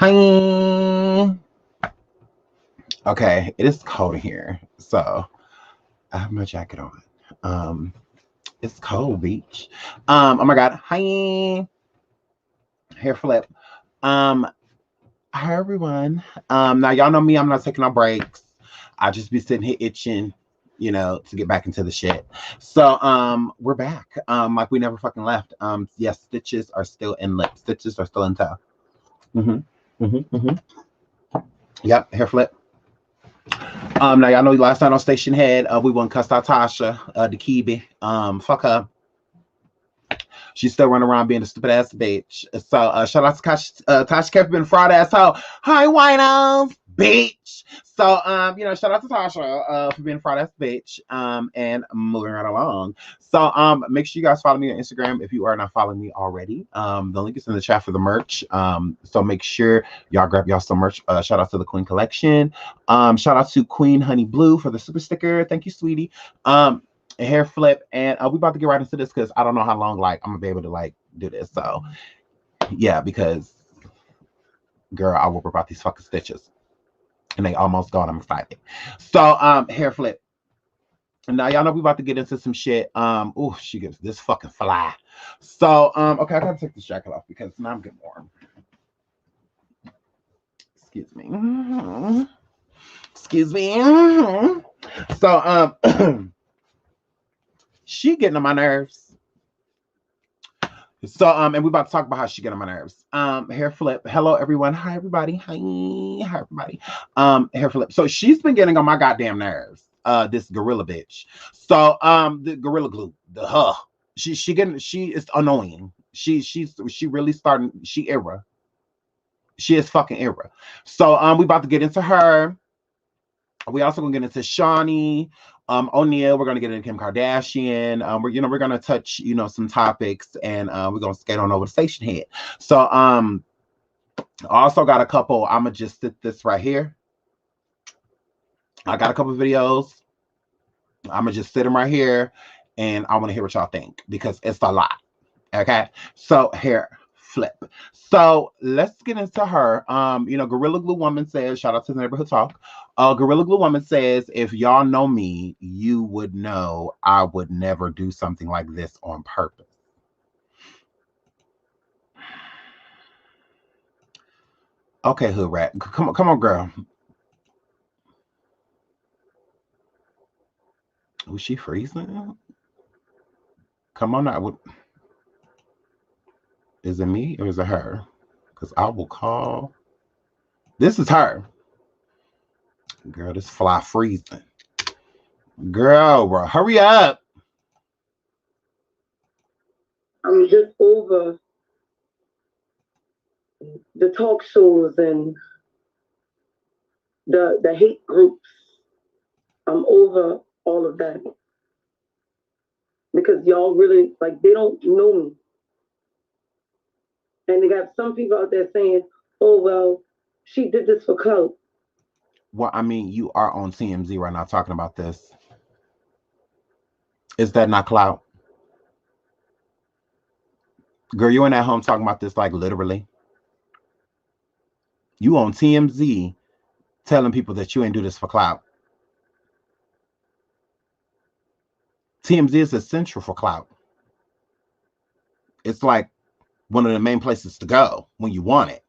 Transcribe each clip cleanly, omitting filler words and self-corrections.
Hi. Okay, it is cold here, so I have my jacket on. It's cold, beach. Oh my god. Hi. Hair flip. Hi everyone. Now y'all know me. I'm not taking no breaks. I just be sitting here itching, to get back into the shit. So we're back. Like we never fucking left. Yes, stitches are still in lip. Stitches are still in toe. Yep, hair flip. Now y'all know last night on Station Head, we won cussed out Tasha, the Kibi. Fuck her. She's still running around being a stupid ass bitch. So shout out to Tasha Kemp being a fraud asshole. Hi, winos, bitch. So shout out to Tasha for being a fraud ass bitch. And moving right along. So make sure you guys follow me on Instagram if you are not following me already. The link is in the chat for the merch. So make sure y'all grab y'all some merch. Shout out to the Queen Collection. Shout out to Queen Honey Blue for the super sticker. Thank you, sweetie. Hair flip, and we about to get right into this because I don't know how long I'm gonna be able to do this. So yeah, because girl, I will rip out these fucking stitches and they almost gone. I'm excited. So hair flip. Now y'all know we about to get into some shit. Oh, she gives this fucking fly. So okay, I gotta take this jacket off because now I'm getting warm. Excuse me. Excuse me. So she getting on my nerves. So and we're about to talk about how she get on my nerves. Hair flip. Hello everyone. Hi everybody. Hi everybody. Hair flip. So she's been getting on my goddamn nerves. This gorilla bitch. So the gorilla glue. She is annoying. She really starting. She era. She is fucking era. So we about to get into her. We also gonna get into Shaunie, O'Neal. We're gonna get into Kim Kardashian. We're gonna touch some topics, and we're gonna skate on over to Station Head. So I also got a couple. I'm gonna just sit this right here. I got a couple videos. I'm gonna just sit them right here, and I want to hear what y'all think because it's a lot. Okay, so here. Flip. So let's get into her. Gorilla Glue Woman says, shout out to the Neighborhood Talk. Gorilla Glue Woman says, if y'all know me, you would know I would never do something like this on purpose. Okay, Hood Rat. Come on, girl. Was she freezing? Come on now. Is it me or is it her? Because I will call. This is her. Girl, this fly freezing. Girl, bro, hurry up. I'm just over the talk shows and the hate groups. I'm over all of that. Because y'all really, they don't know me. And they got some people out there saying, oh, well, she did this for clout. Well, I mean, you are on TMZ right now talking about this. Is that not clout? Girl, you in at home talking about this literally. You on TMZ telling people that you ain't do this for clout. TMZ is essential for clout. It's like one of the main places to go when you want it.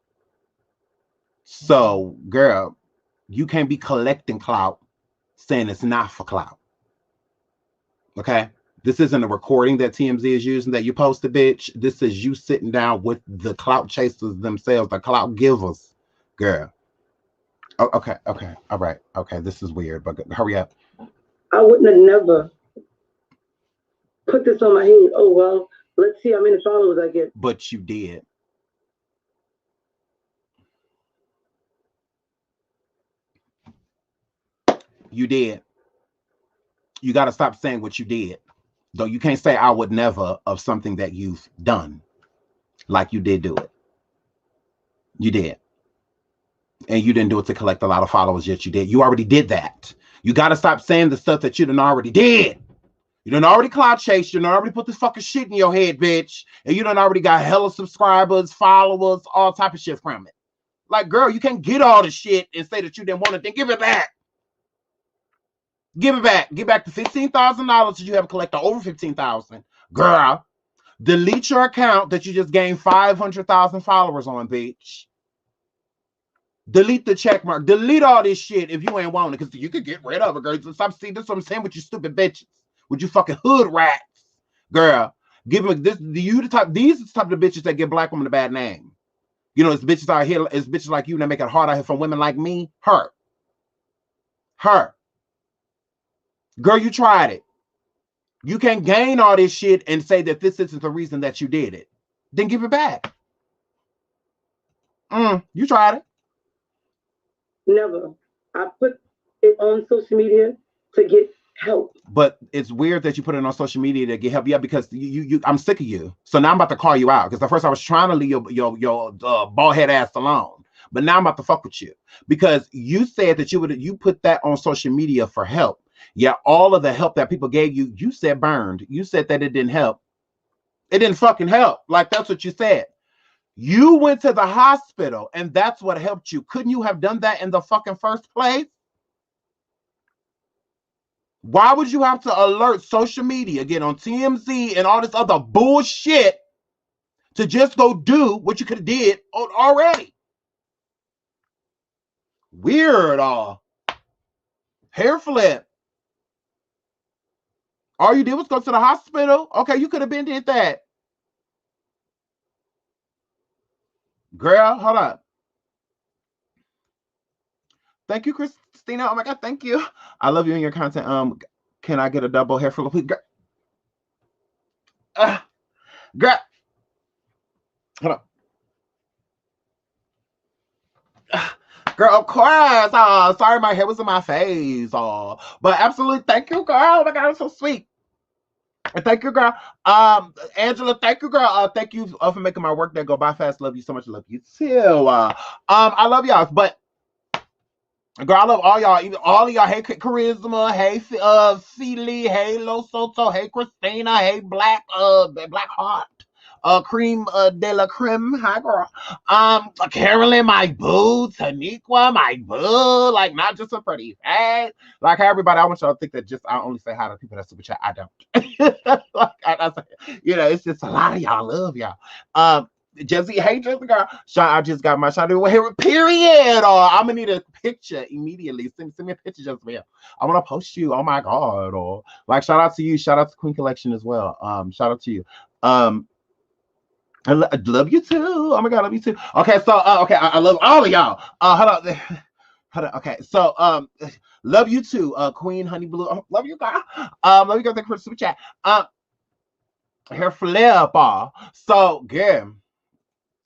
So, girl, you can't be collecting clout saying it's not for clout. Okay? This isn't a recording that TMZ is using that you posted, bitch. This is you sitting down with the clout chasers themselves, the clout givers, girl. Oh, okay. All right. Okay, this is weird, but hurry up. I wouldn't have never put this on my head. Oh, well, let's see how many followers I get. But you did. You did. You got to stop saying what you did. Though you can't say I would never of something that you've done. Like you did do it. You did. And you didn't do it to collect a lot of followers, yet you did. You already did that. You got to stop saying the stuff that you done already did. You done already clout chased. You done already put this fucking shit in your head, bitch. And you done already got hella subscribers, followers, all type of shit from it. Like, girl, you can't get all the shit and say that you didn't want it. Then give it back. Give it back. Give back the $15,000 that you have collected over $15,000. Girl, delete your account that you just gained 500,000 followers on, bitch. Delete the check mark. Delete all this shit if you ain't wanting it, because you could get rid of it, girl. Stop seeing this. What I'm saying with you stupid bitches, with you fucking hood rats, girl. Give them this. You the type. These are the type of bitches that give black women a bad name. You know, it's bitches out here. It's bitches like you that make it hard out here for women like me. Her. Girl, you tried it. You can't gain all this shit and say that this isn't the reason that you did it. Then give it back. You tried it. Never. I put it on social media to get help. But it's weird that you put it on social media to get help. Yeah, because I'm sick of you. So now I'm about to call you out. Because at first I was trying to leave your bald head ass alone. But now I'm about to fuck with you. Because you said that you put that on social media for help. Yeah, all of the help that people gave you, you said burned. You said that it didn't help. It didn't fucking help. Like, that's what you said. You went to the hospital and that's what helped you. Couldn't you have done that in the fucking first place? Why would you have to alert social media, get on TMZ and all this other bullshit to just go do what you could have did already? Weird. Hair flip. All you did was go to the hospital. Okay, you could have been did that. Girl, hold up. Thank you, Christina. Oh my God, thank you. I love you and your content. Can I get a double hair flip, please? Girl. Hold on. Girl, of course. Sorry, my hair was in my face. But absolutely, thank you, girl. Oh my God, it's so sweet. Thank you, girl. Angela, thank you, girl. Thank you for making my work day go by fast. Love you so much. Love you too. I love y'all. But girl, I love all y'all. Even all of y'all. Hey, Charisma. Hey, Celie. Hey, Lo Soto. Hey, Christina. Hey, Black Heart. Cream de la Creme. Hi, girl. Carolyn, my boo. Taniqua, my boo. Like, not just a pretty face. Like, everybody, I want y'all to think that I only say hi to people that super chat. I don't. Like, it's just a lot of y'all. Love y'all. Jesse, hey, Jesse, girl. I just got my Shaunie hair, period. I'm gonna need a picture immediately. Send me a picture, Jesse. I want to post you. Oh my God. Or like, shout out to you. Shout out to Queen Collection as well. Shout out to you. I love you too. Oh my God, I love you too. Okay, so okay, I love all of y'all. Hold on. Okay, so love you too, Queen Honey Blue. Love you, girl. Love you, girl. Thank you for the super chat. Hair flip. So, girl,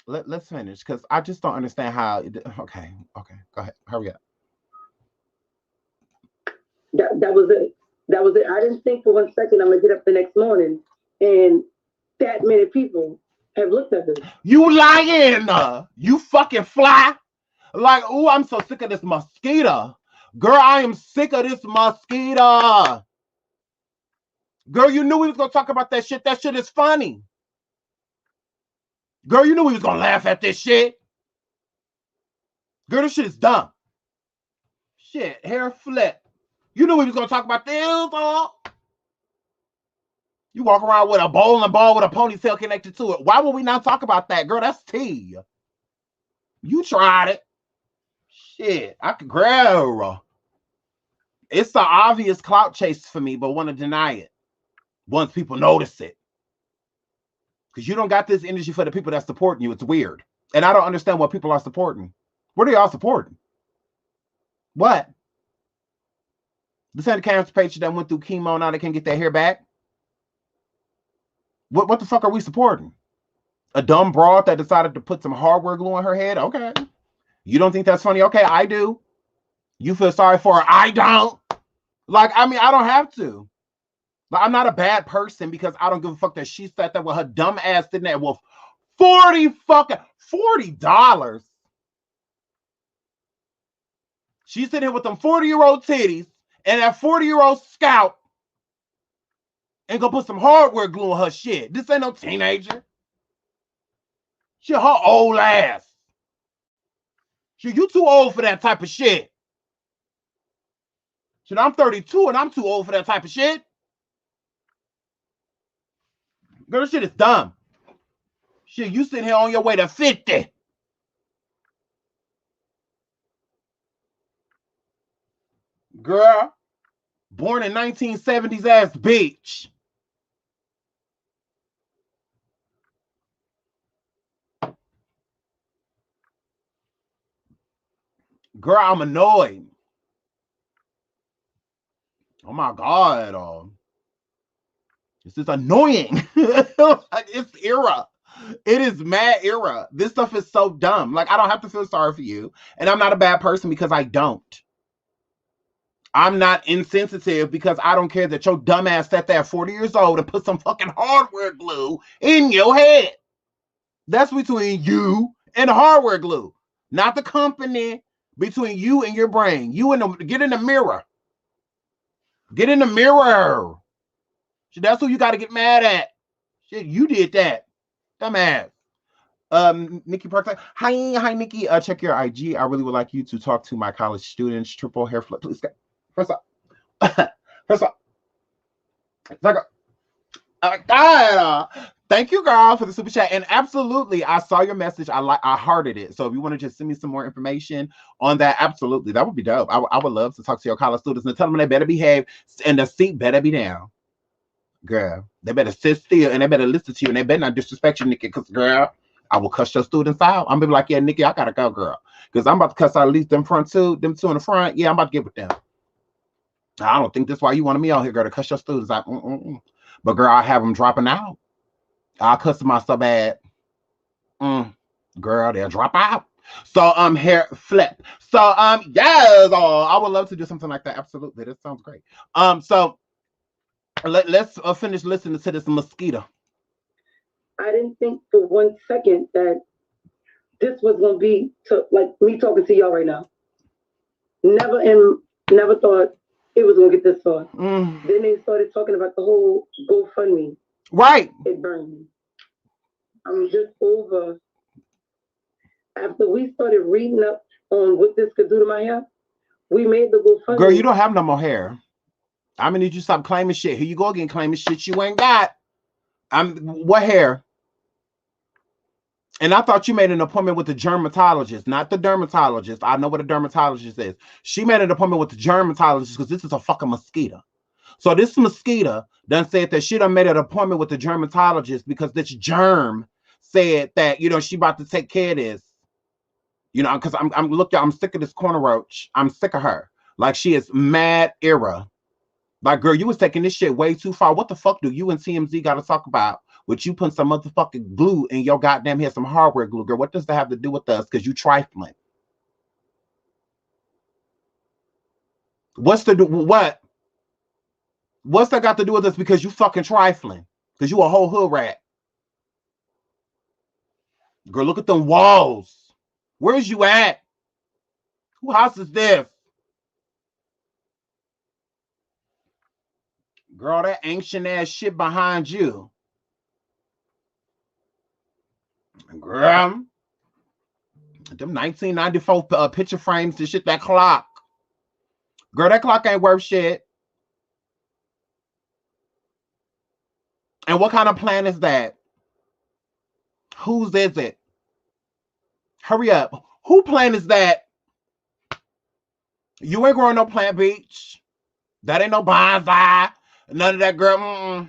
let's finish because I just don't understand how. Okay, go ahead. Hurry up. That was it. That was it. I didn't think for 1 second I'm gonna get up the next morning and that many people have looked at this. You lying. You fucking fly. Like, oh, I'm so sick of this mosquito. Girl, I am sick of this mosquito. Girl, you knew we was going to talk about that shit. That shit is funny. Girl, you knew we was going to laugh at this shit. Girl, this shit is dumb. Shit, hair flip. You knew we was going to talk about this. You walk around with a bowling ball with a ponytail connected to it. Why would we not talk about that? Girl, that's tea. You tried it. Shit, I could grab. It's the obvious clout chase for me, but want to deny it once people notice it. Because you don't got this energy for the people that's supporting you. It's weird. And I don't understand what people are supporting. What are y'all supporting? What? The Santa cancer patient that went through chemo, now they can't get their hair back? What the fuck are we supporting? A dumb broad that decided to put some hardware glue on her head? Okay. You don't think that's funny? Okay, I do. You feel sorry for her? I don't. Like, I mean, I don't have to. Like, I'm not a bad person because I don't give a fuck that she sat there with her dumb ass sitting there with $40. She's sitting here with them 40-year-old titties and that 40-year-old scalp and go put some hardware glue on her shit. This ain't no teenager. She her old ass. Shit, you too old for that type of shit. Shit, I'm 32 and I'm too old for that type of shit. Girl, this shit is dumb. Shit, you sitting here on your way to 50. Girl, born in 1970s ass bitch. Girl, I'm annoyed. Oh my God. This is annoying. It's era. It is mad era. This stuff is so dumb. Like, I don't have to feel sorry for you. And I'm not a bad person because I don't. I'm not insensitive because I don't care that your dumb ass sat there 40 years old and put some fucking hardware glue in your head. That's between you and hardware glue, not the company. Between you and your brain. Get in the mirror. Get in the mirror. That's who you got to get mad at. Shit, you did that. Dumbass. Nikki Park. Hi, Nikki. Check your IG. I really would like you to talk to my college students. Triple hair flip, please. First up. God. Thank you, girl, for the super chat. And absolutely, I saw your message. I hearted it. So if you want to just send me some more information on that, absolutely, that would be dope. I would love to talk to your college students and tell them they better behave and the seat better be down. Girl, they better sit still and they better listen to you and they better not disrespect you, Nikki, because, girl, I will cuss your students out. I'm gonna be like, yeah, Nikki, I gotta go, girl, because I'm about to cuss out at least them two in the front. Yeah, I'm about to get with them. I don't think that's why you wanted me out here, girl, to cuss your students out. But, girl, I have them dropping out. I'll cuss them out so bad. Girl, they'll drop out. So, hair flip. So, yes, I would love to do something like that. Absolutely. That sounds great. So let's finish listening to this mosquito. I didn't think for 1 second that this was going to be like me talking to y'all right now. Never thought it was going to get this far. Then they started talking about the whole GoFundMe. Right. It burned me. I'm just over. After we started reading up on what this could do to my hair, we made the GoFundMe. Girl, you don't have no more hair. I'm gonna need you to stop claiming shit. Here you go again, claiming shit you ain't got. What hair? And I thought you made an appointment with the dermatologist, not the dermatologist. I know what a dermatologist is. She made an appointment with the dermatologist because this is a fucking mosquito. So this mosquito done said that she done made an appointment with the dermatologist because this germ said that, she about to take care of this. Because I'm sick of this corner roach. I'm sick of her. Like, she is mad era. Like, girl, you was taking this shit way too far. What the fuck do you and TMZ got to talk about? With you putting some motherfucking glue in your goddamn head, some hardware glue, girl. What does that have to do with us? Because you trifling. What's that got to do with us? Because you fucking trifling. Because you a whole hood rat. Girl, look at them walls. Where's you at? Who house is this? Girl, that ancient ass shit behind you. Girl, them 1994 picture frames and shit, that clock. Girl, that clock ain't worth shit. And what kind of plan is that? Whose is it? Hurry up. Who plan is that? You ain't growing no plant, bitch. That ain't no bonsai. None of that, girl.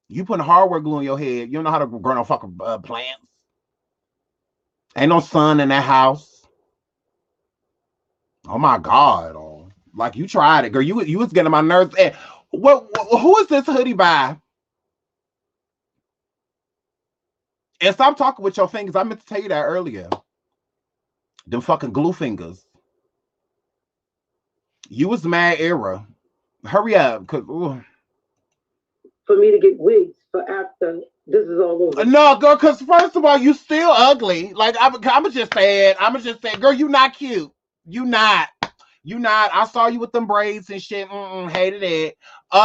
You putting hardware glue in your head. You don't know how to grow no fucking plants. Ain't no sun in that house. Oh my God. Like, you tried it, girl. You was getting my nerves. And who is this hoodie by? And stop talking with your fingers. I meant to tell you that earlier. Them fucking glue fingers. You was mad era. Hurry up, cause for me to get wigs for after this is all over. No, girl, because first of all, you still ugly. Like, I'm just saying, girl, you not cute. You not. You not. I saw you with them braids and shit. Hated it.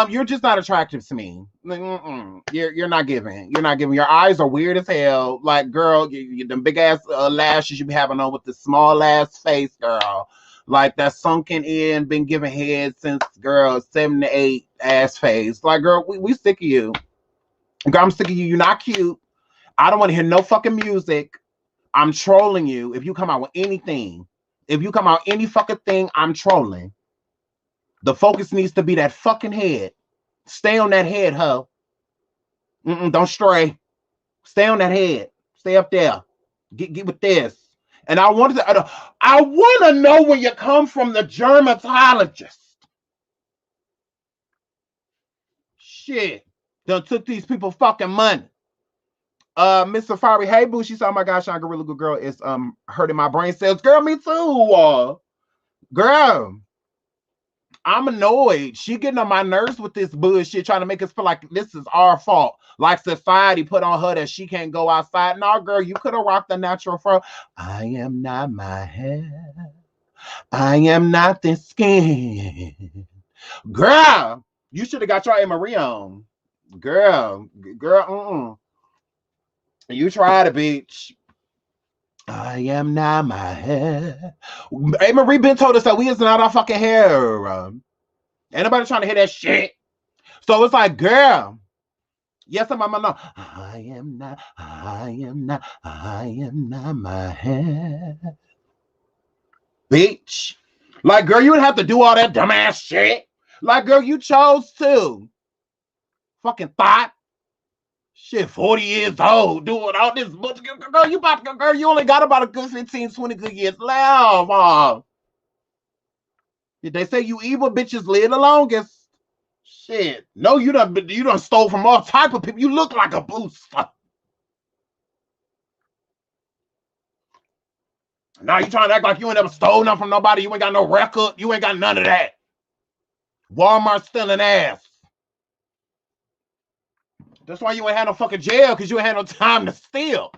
You're just not attractive to me. You're not giving. You're not giving. Your eyes are weird as hell. Like, girl, them big ass lashes you be having on with the small ass face, girl. Like that sunken in, been giving head since girl 7 to 8 ass face. Like, girl, we sick of you. Girl, I'm sick of you. You're not cute. I don't want to hear no fucking music. I'm trolling you. If you come out with anything, if you come out any fucking thing, I'm trolling. The focus needs to be that fucking head. Stay on that head, ho. Don't stray. Stay on that head. Stay up there. Get with this. And I want to know where you come from, the dermatologist. Shit. Done took these people fucking money. Miss Safari, hey boo, she said, oh my gosh, Sean Gorilla Good Girl is hurting my brain cells. Girl, me too. Girl, I'm annoyed. She getting on my nerves with this bullshit, trying to make us feel like this is our fault. Like society put on her that she can't go outside. No, girl, you could have rocked the natural fro. I am not my hair. I am not the skin. Girl, you should have got your A-Marie on. Girl, you tried it, bitch. I am not my hair. A-Marie been told us that we is not our fucking hair. Ain't nobody trying to hear that shit. So it's like, girl, yes, I'm no. I am not my hair. Bitch. Like, girl, you would have to do all that dumbass shit. Like, girl, you chose to. Fucking thought. Shit, 40 years old, doing all this. Girl, you only got about a good 15, 20 good years left. Did they say you evil bitches live the longest? Shit. No, you done stole from all type of people. You look like a booster. Now you trying to act like you ain't never stole nothing from nobody. You ain't got no record. You ain't got none of that. Walmart stealing ass. That's why you ain't had no fucking jail, because you ain't had no time to steal.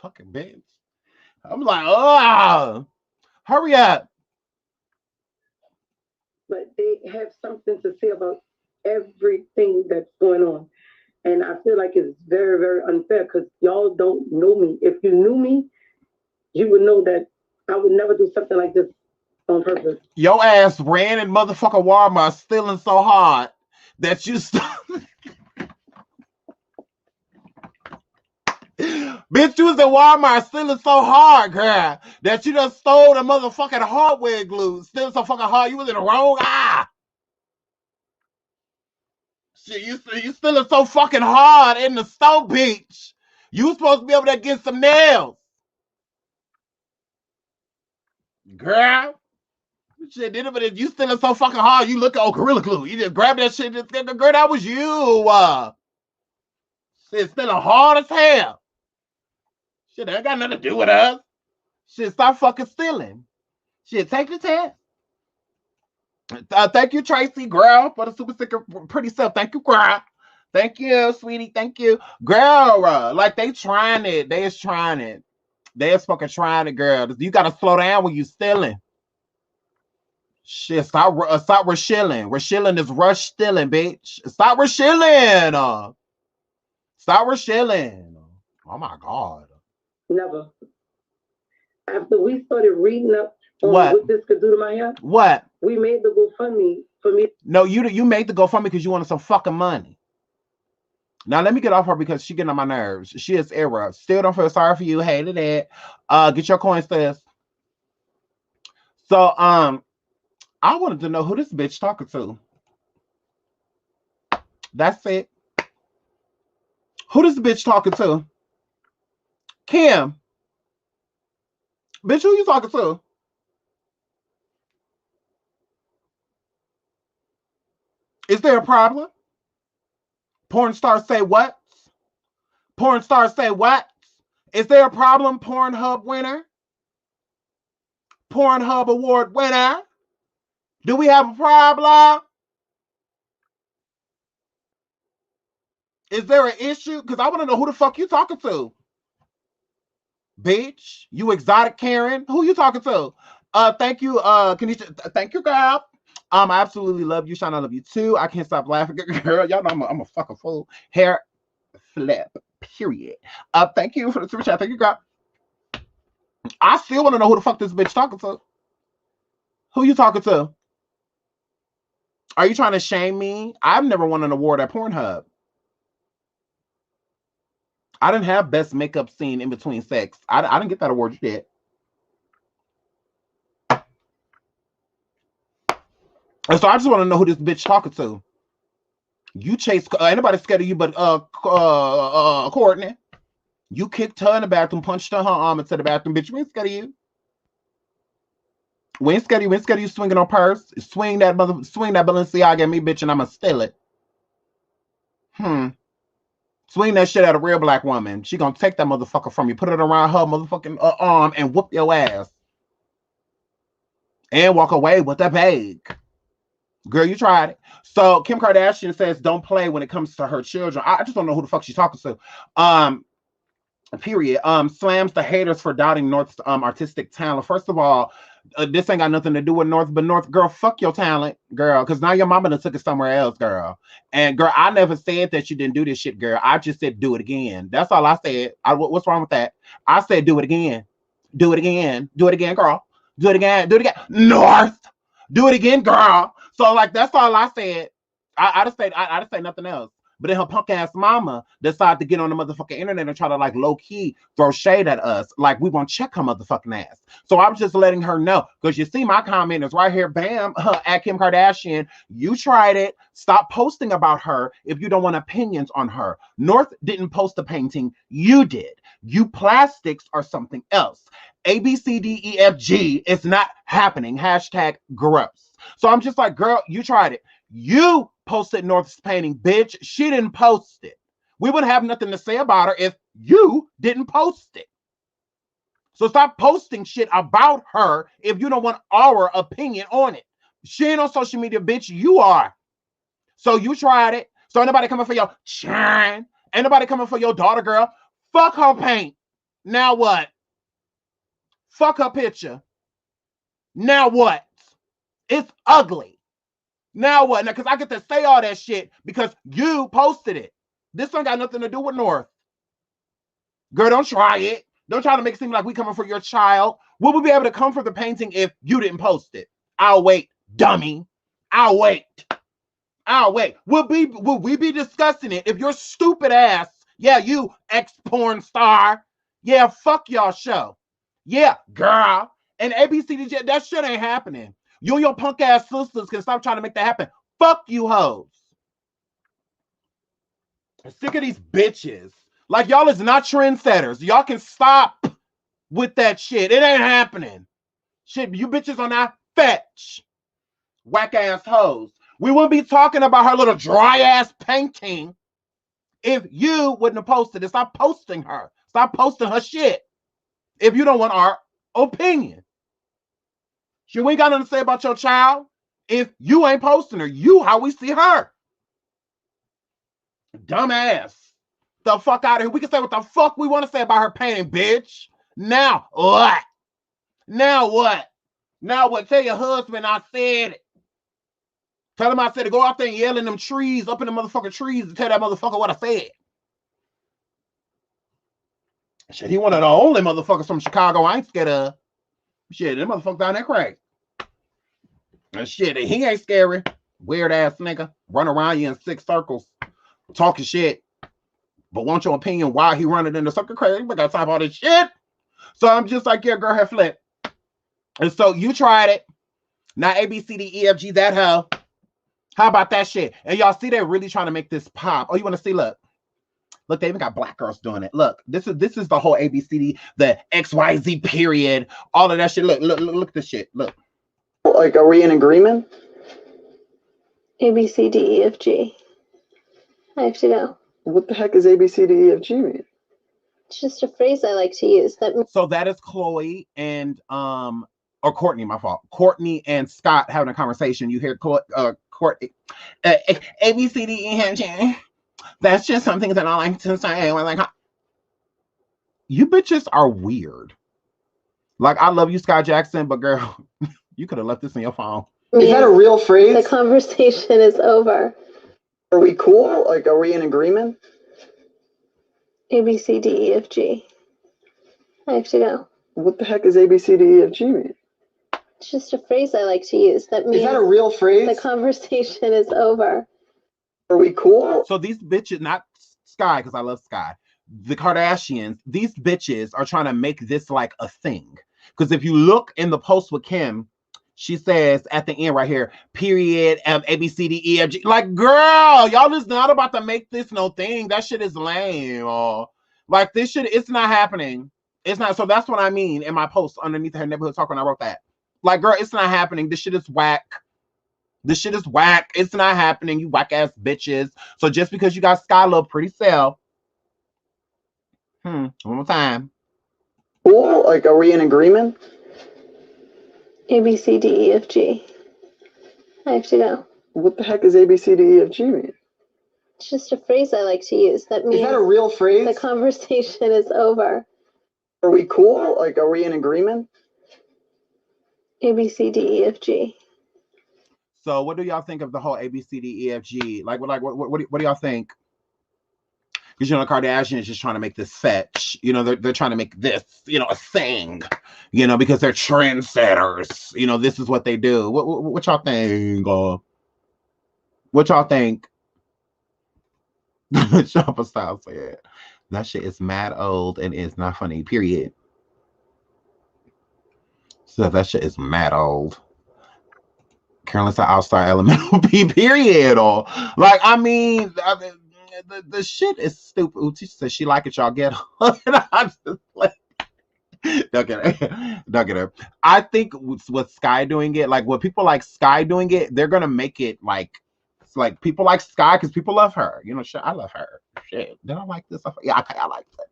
Fucking bitch. I'm like, oh, hurry up. But they have something to say about everything that's going on. And I feel like it's very, very unfair because y'all don't know me. If you knew me, you would know that I would never do something like this on purpose. Your ass ran in motherfucking Walmart stealing so hard that you Bitch, you was in Walmart stealing so hard, girl, that you done stole the motherfucking hardware glue. Stealing so fucking hard, you was in the wrong eye. Shit, you stealing so fucking hard in the store, bitch. You supposed to be able to get some nails. Girl. Shit, but if you stealing so fucking hard, you look at Gorilla Glue. You just grab that shit. Girl, that was you. Shit, stealing hard as hell. Shit, that ain't got nothing to do with us. Shit, stop fucking stealing. Shit, take the test. Thank you, Tracy, girl, for the super sticker pretty self. Thank you, girl. Thank you, sweetie. Thank you. Girl, like they trying it. They is trying it. They is fucking trying it, girl. You gotta slow down when you stealing. Shit, stop rashilling. Rashilling is rush stealing, bitch. Stop rashilling. Stop rashilling. Oh my God. Never. After we started reading up on what this could do to my hair, what? We made the GoFundMe for me. No, you made the GoFundMe because you wanted some fucking money. Now let me get off her because she getting on my nerves. She is error. Still don't feel sorry for you. Hated it. Get your coins, sis. So I wanted to know who this bitch talking to. That's it. Who this bitch talking to? Kim. Bitch, who you talking to? Is there a problem? Porn stars say what? Porn stars say what? Is there a problem, Pornhub winner? Pornhub award winner? Do we have a problem? Is there an issue? Because I want to know who the fuck you talking to. Bitch, you exotic Karen. Who you talking to? Thank you, Kanisha. Thank you, girl. I absolutely love you, Sean. I love you too. I can't stop laughing, girl. Y'all know I'm a fucking fool. Hair flip. Period. Thank you for the super chat. Thank you, girl. I still want to know who the fuck this bitch talking to. Who you talking to? Are you trying to shame me? I've never won an award at Pornhub. I didn't have best makeup scene in between sex. I didn't get that award. You did. And so I just want to know who this bitch talking to. You chase anybody scared of you but Courtney. You kicked her in the bathroom, punched her arm into the bathroom, bitch. We ain't scared of you. We ain't scared of you swinging on purse. Swing that Balenciaga at me, bitch, and I'ma steal it. Swing that shit at a real black woman. She gonna take that motherfucker from you, put it around her motherfucking arm, and whoop your ass. And walk away with a bag. Girl, you tried it. So Kim Kardashian says don't play when it comes to her children. I just don't know who the fuck she's talking to. Period. Slams the haters for doubting North's artistic talent. First of all, this ain't got nothing to do with North, but North, girl, fuck your talent, girl, because now your mama done took it somewhere else, girl. And girl, I never said that you didn't do this shit, girl. I just said do it again. That's all I said. What's wrong with that? I said do it again. Do it again. Do it again, girl. Do it again. Do it again. North. Do it again, girl. So like that's all I said. I just say nothing else. But then her punk ass mama decided to get on the motherfucking internet and try to like low key throw shade at us. Like we won't check her motherfucking ass. So I'm just letting her know. Because you see my comment is right here, bam, at Kim Kardashian. You tried it. Stop posting about her if you don't want opinions on her. North didn't post the painting. You did. You plastics are something else. ABCDEFG is not happening. Hashtag gross. So I'm just like, girl, you tried it. You posted North's painting, bitch. She didn't post it. We wouldn't have nothing to say about her if you didn't post it. So stop posting shit about her if you don't want our opinion on it. She ain't on social media, bitch. You are. So you tried it. So ain't nobody coming for your shine. Ain't nobody coming for your daughter, girl. Fuck her paint. Now what? Fuck her picture. Now what? It's ugly. Now what? Now, because I get to say all that shit because you posted it. This one got nothing to do with North. Girl, don't try it. Don't try to make it seem like we coming for your child. Will we be able to come for the painting if you didn't post it? I'll wait, dummy. I'll wait. I'll wait. Will we be discussing it if your stupid ass, yeah, you ex-porn star, yeah, fuck y'all show. Yeah, girl. And ABCDJ, that shit ain't happening. You and your punk ass sisters can stop trying to make that happen. Fuck you hoes. I'm sick of these bitches. Like y'all is not trendsetters. Y'all can stop with that shit. It ain't happening. Shit, you bitches are not fetch. Whack ass hoes. We wouldn't be talking about her little dry ass painting if you wouldn't have posted it. Stop posting her. Stop posting her shit. If you don't want our opinion. She ain't got nothing to say about your child if you ain't posting her. You how we see her. Dumbass. The fuck out of here. We can say what the fuck we want to say about her painting, bitch. Now what? Now what? Now what? Tell your husband I said it. Tell him I said it. Go out there and yell in them trees, up in the motherfucking trees, and tell that motherfucker what I said. Shit, he one of the only motherfuckers from Chicago I ain't scared of. Shit, that motherfucker down there crazy. And shit, he ain't scary. Weird ass nigga. Run around you in 6 circles. Talking shit. But want your opinion why he running in the circle crazy? We got time for all this shit. So I'm just like, yeah, girl, her flip. And so you tried it. Now ABCDEFG that hoe. How about that shit? And y'all see they're really trying to make this pop. Oh, you want to see? Look, they even got black girls doing it. Look, this is the whole ABCD, the XYZ period, all of that shit. Look at this shit. Look. Like, are we in agreement? ABCDEFG. I have to go. What the heck is ABCDEFG mean? It's just a phrase I like to use. So that is Chloe and or Courtney, my fault. Courtney and Scott having a conversation. You hear Courtney, ABCDEFG. That's just something that I like to say. Like, you bitches are weird. Like, I love you, Sky Jackson, but girl, you could have left this in your phone. Is that a real phrase? The conversation is over. Are we cool? Like, are we in agreement? A B C D E F G. I have to go. What the heck is ABCDEFG mean? It's just a phrase I like to use. That means Is that a real phrase? the conversation is over. Are we cool? So these bitches, not Sky, because I love Sky, the Kardashians, these bitches are trying to make this like a thing. Because if you look in the post with Kim, she says at the end right here, period, ABCDEFG. Like, girl, y'all is not about to make this no thing. That shit is lame. Like, this shit, it's not happening. It's not. So that's what I mean in my post underneath her neighborhood talk when I wrote that. Like, girl, it's not happening. This shit is whack. This shit is whack. It's not happening, you whack ass bitches. So just because you got Sky little pretty self, one more time. Cool? Like, are we in agreement? A B C D E F G. I have to go. What the heck is ABCDEFG mean? It's just a phrase I like to use. That means Is that a real phrase? the conversation is over. Are we cool? Like, are we in agreement? A B C D E F G. So what do y'all think of the whole ABCDEFG? Like what do y'all think? Because, you know, the Kardashians just trying to make this fetch. You know, they're trying to make this, you know, a thing. You know, because they're trendsetters. You know, this is what they do. What y'all think? What y'all think? Shopper Style said that shit is mad old and is not funny. Period. So that shit is mad old. Carolyn said outside elemental P period. Or like, I mean, the shit is stupid. Uti says she like it, y'all get her. I'm just like, don't get her. Don't get her. I think with Sky doing it, like when people like Sky doing it, they're gonna make it like people like Sky because people love her. You know, shit, I love her. Shit, did I like this? Yeah, okay, I like it.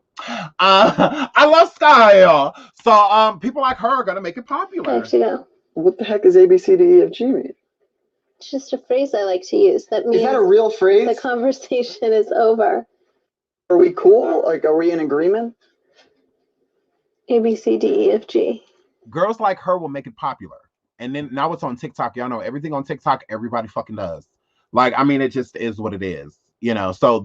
I love Sky, y'all. So people like her are gonna make it I popular. have to go. What the heck is ABCDEFG mean? It's just a phrase I like to use. That means Is that a real phrase? the conversation is over. Are we cool? Like, are we in agreement? A B C D E F G. Girls like her will make it popular. And then now it's on TikTok. Y'all know everything on TikTok, everybody fucking does. Like, I mean, it just is what it is. You know, so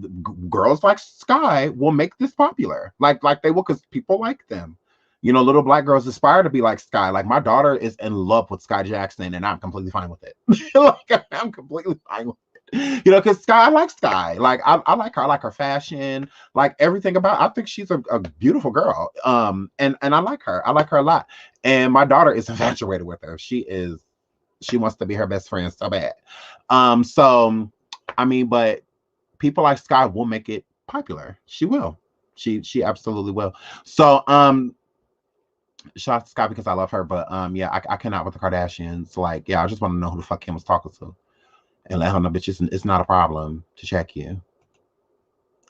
girls like Sky will make this popular. Like they will, because people like them. You know, little black girls aspire to be like Sky. Like, my daughter is in love with Sky Jackson, and I'm completely fine with it. Like, I'm completely fine with it. You know, because Sky, I like Sky. Like, I like her. I like her fashion. Like, everything about. I think she's a beautiful girl. And I like her. I like her a lot. And my daughter is infatuated with her. She wants to be her best friend so bad. So, I mean, but people like Sky will make it popular. She will. She absolutely will. So, shout out to Sky because I love her, but yeah, I cannot with the Kardashians. Like, yeah, I just want to know who the fuck Kim was talking to, and let her know, bitch, it's not a problem to check you,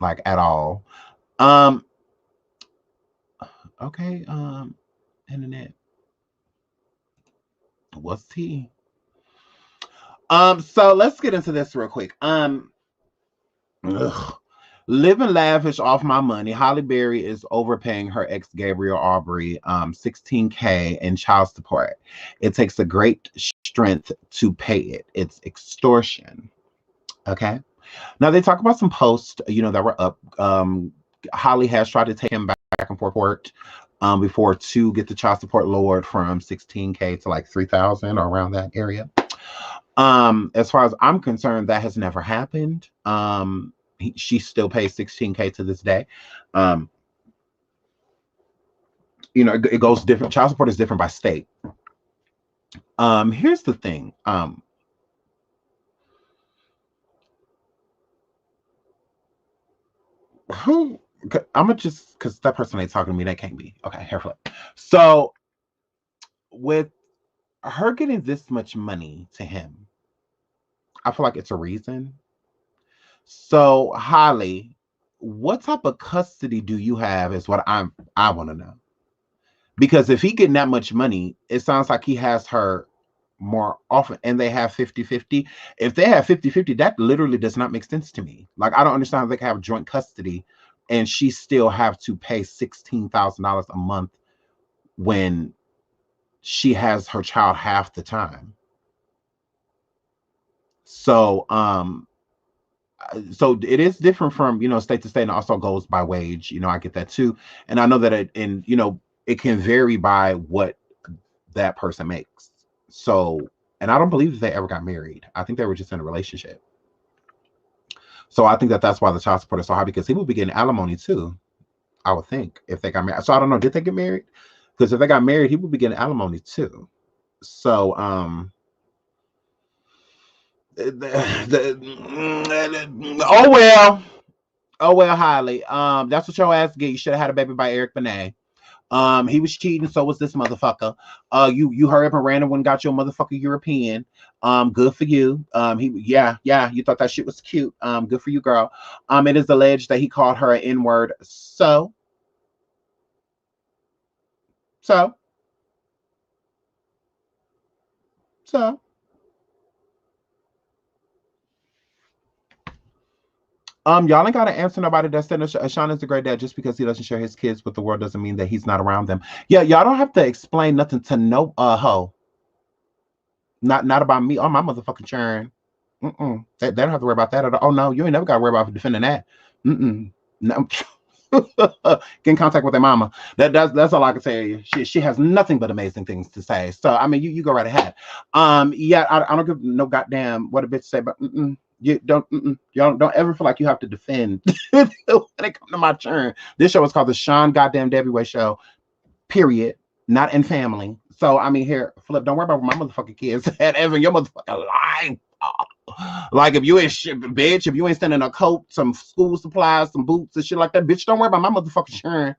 like, at all. Okay, internet, what's tea? So let's get into this real quick. Living lavish off my money. Halle Berry is overpaying her ex Gabriel Aubrey $16K in child support. It takes a great strength to pay it. It's extortion. Okay. Now they talk about some posts, you know, that were up. Halle has tried to take him back and forth before to get the child support lowered from $16K to like $3,000 or around that area. As far as I'm concerned, that has never happened. She still pays $16K to this day. You know, it goes different. Child support is different by state. Here's the thing. I'm gonna just, because that person ain't talking to me, that can't be. Okay, hair flip. So with her getting this much money to him, I feel like it's a reason. So, Holly, what type of custody do you have is what I want to know. Because if he getting that much money, it sounds like he has her more often, and they have 50-50. If they have 50-50, that literally does not make sense to me. Like, I don't understand how they can have joint custody and she still have to pay $16,000 a month when she has her child half the time. So so it is different from, state to state, and also goes by wage. I get that too. And I know that it can vary by what that person makes. So, and I don't believe that they ever got married. I think they were just in a relationship. So I think that that's why the child support is so high, because he would be getting alimony too, I would think, if they got married. So I don't know, did they get married? Because if they got married, he would be getting alimony too. So oh well, Holly. That's what your ass get. You should have had a baby by Eric Benet. He was cheating, so was this motherfucker. You hurry up and ran and went and got your motherfucker European. Good for you. You thought that shit was cute. Good for you, girl. It is alleged that he called her an N-word. So. Y'all ain't gotta answer nobody that said Sean is a great dad. Just because he doesn't share his kids with the world doesn't mean that he's not around them. Yeah, y'all don't have to explain nothing to no hoe. Not about me or my motherfucking churn. They don't have to worry about that at all. Oh no, you ain't never gotta worry about defending that. No. Get in contact with their mama. That's all I can say. She has nothing but amazing things to say. So I mean, you go right ahead. Yeah, I don't give no goddamn what a bitch say, but you y'all don't ever feel like you have to defend when it comes to my turn. This show is called the SeanDavieWay show. Period. Not in family. So I mean, here, Flip, don't worry about my motherfucking kids and Evan, your motherfucking life. Like if you ain't shit, bitch, if you ain't sending a coat, some school supplies, some boots and shit like that, bitch, don't worry about my motherfucking churn.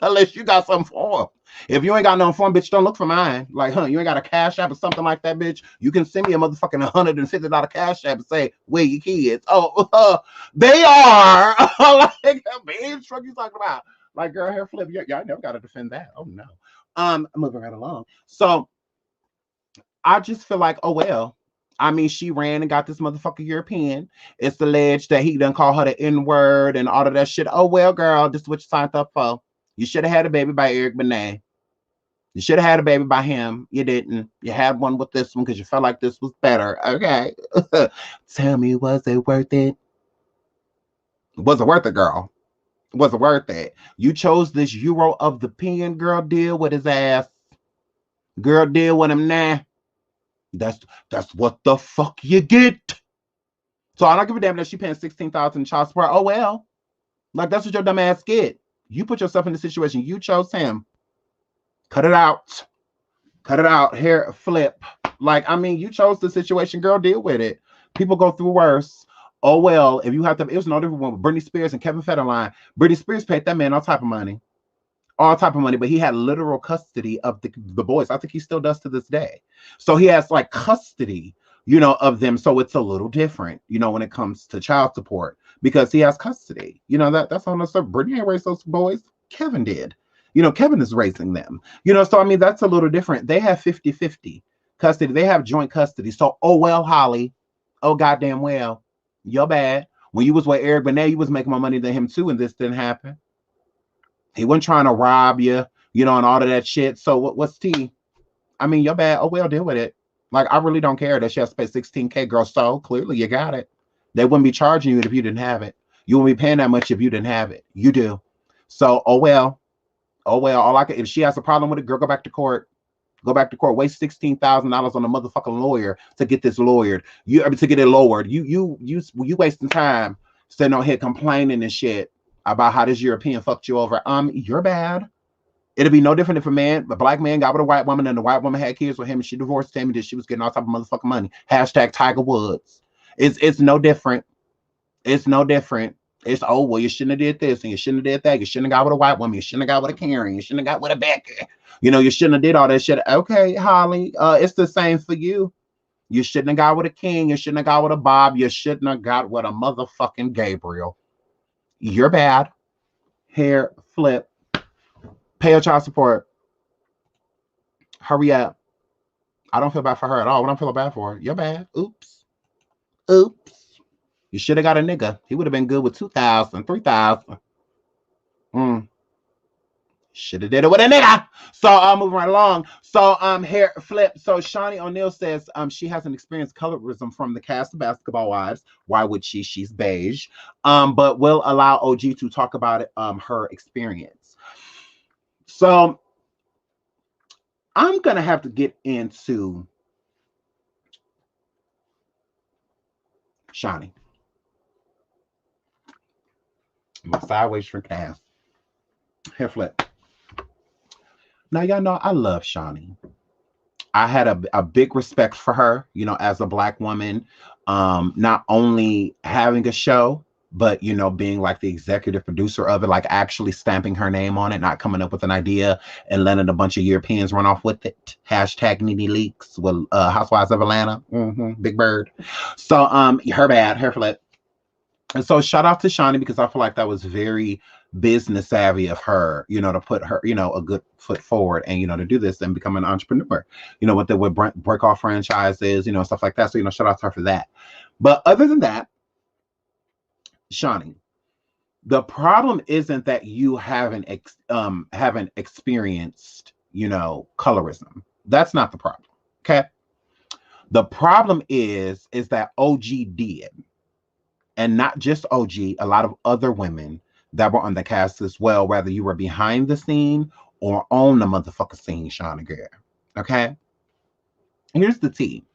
Unless you got something for them. If you ain't got nothing for them, bitch, don't look for mine. Like, you ain't got a cash app or something like that, bitch. You can send me a motherfucking $150 cash app and say, where your kids? Oh, they are. Like, bitch, what you talking about? Like, girl, hair flip, y'all never got to defend that. Oh, no. Moving right along. So, I just feel like, oh, well. I mean, she ran and got this motherfucker European. It's alleged that he done call her the N-word and all of that shit. Oh, well, girl, this is what you signed up for. You should have had a baby by Eric Benet. You should have had a baby by him. You didn't. You had one with this one because you felt like this was better. Okay. Tell me, was it worth it? Was it worth it, girl? Was it worth it? You chose this Euro of the pen, girl. Deal with his ass. Girl, deal with him now. That's what the fuck you get. So I don't give a damn that she paying $16,000 in child support. Oh well. Like that's what your dumb ass get. You put yourself in the situation. You chose him. Cut it out. Cut it out. Hair flip. Like, I mean, you chose the situation, girl. Deal with it. People go through worse. Oh well, if you have to, it was no different with Britney Spears and Kevin Federline. Britney Spears paid that man all type of money. All type of money, but he had literal custody of the boys. I think he still does to this day. So he has like custody, of them. So it's a little different, when it comes to child support because he has custody. That's on us. Brittany ain't raised those boys. Kevin did. Kevin is raising them. So I mean, that's a little different. They have 50-50 custody. They have joint custody. So, oh well, Holly. Oh goddamn well. You're bad. When you was with Eric Benet, you was making more money than him too, and this didn't happen. He wasn't trying to rob you, and all of that shit. So what's T? I mean, you're bad. Oh, well, deal with it. Like, I really don't care that she has to pay $16K, girl. So clearly you got it. They wouldn't be charging you if you didn't have it. You wouldn't be paying that much if you didn't have it. You do. So, oh, well. If she has a problem with it, girl, go back to court. Go back to court. Waste $16,000 on a motherfucking lawyer to get this lawyered. To get it lowered. You wasting time sitting on here complaining and shit about how this European fucked you over. You're bad. It'll be no different if a black man got with a white woman and the white woman had kids with him and she divorced him and that she was getting all type of motherfucking money. # Tiger Woods. It's no different. It's no different. It's, oh, well, you shouldn't have did this and you shouldn't have did that. You shouldn't have got with a white woman. You shouldn't have got with a Karen. You shouldn't have got with a Becky. You shouldn't have did all that shit. Okay, Holly, it's the same for you. You shouldn't have got with a King. You shouldn't have got with a Bob. You shouldn't have got with a motherfucking Gabriel. You're bad. Hair flip. Pay your child support. Hurry up. I don't feel bad for her at all. I don't feel bad for her. You're bad. Oops. You should have got a nigga. He would have been good with 2,000, 3,000. Should have did it with a nigga. So I'll move right along. So hair flip. So Shaunie O'Neal says she hasn't experienced colorism from the cast of Basketball Wives. Why would she? She's beige. But will allow OG to talk about it, her experience. So I'm gonna have to get into Shaunie. My sideways shrink ass. Hair flip. Now y'all know I love Shaunie. I had a big respect for her, you know, as a Black woman, not only having a show, but, you know, being like the executive producer of it, like actually stamping her name on it, not coming up with an idea and letting a bunch of Europeans run off with it. Hashtag Nene Leaks with Housewives of Atlanta. Big Bird. So her bad, her flip. And so shout out to Shaunie, because I feel like that was very business savvy of her, you know, to put her, you know, a good foot forward and, you know, to do this and become an entrepreneur, you know, with break off franchises, you know, stuff like that. So, you know, shout out to her for that. But other than that, Shaunie, the problem isn't that you haven't experienced, you know, colorism. That's not the problem. Okay. The problem is that OG did. And not just OG, a lot of other women that were on the cast as well, whether you were behind the scene or on the motherfucker scene, Shaunie girl. Okay? Here's the tea.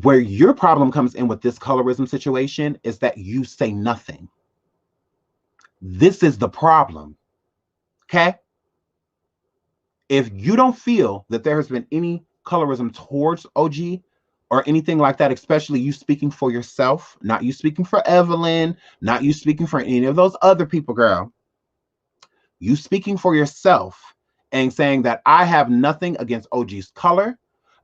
Where your problem comes in with this colorism situation is that you say nothing. This is the problem. Okay? If you don't feel that there has been any colorism towards OG, or anything like that, especially you speaking for yourself, not you speaking for Evelyn, not you speaking for any of those other people, girl. You speaking for yourself and saying that I have nothing against OG's color.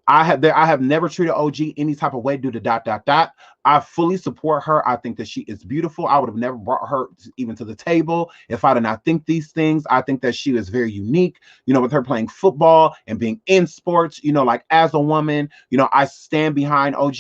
I have never treated OG any type of way due to ... I fully support her. I think that she is beautiful. I would have never brought her even to the table if I did not think these things. I think that she is very unique, you know, with her playing football and being in sports, you know, like as a woman, you know, I stand behind OG.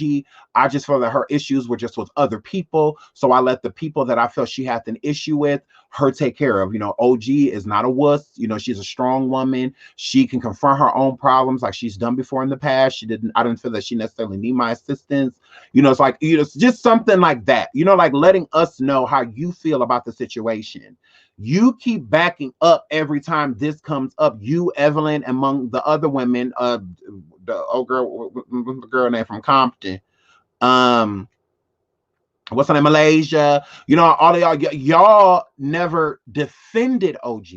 I just feel that her issues were just with other people. So I let the people that I felt she had an issue with her take care of. You know, OG is not a wuss. You know, she's a strong woman. She can confront her own problems like she's done before in the past. I didn't feel that she necessarily need my assistance. You know, it's like, you know, it's just something like that, you know, like letting us know how you feel about the situation. You keep backing up every time this comes up. You, Evelyn, among the other women, the old girl, the girl name from Compton, what's her name, Malaysia, you know, all of y'all never defended OG.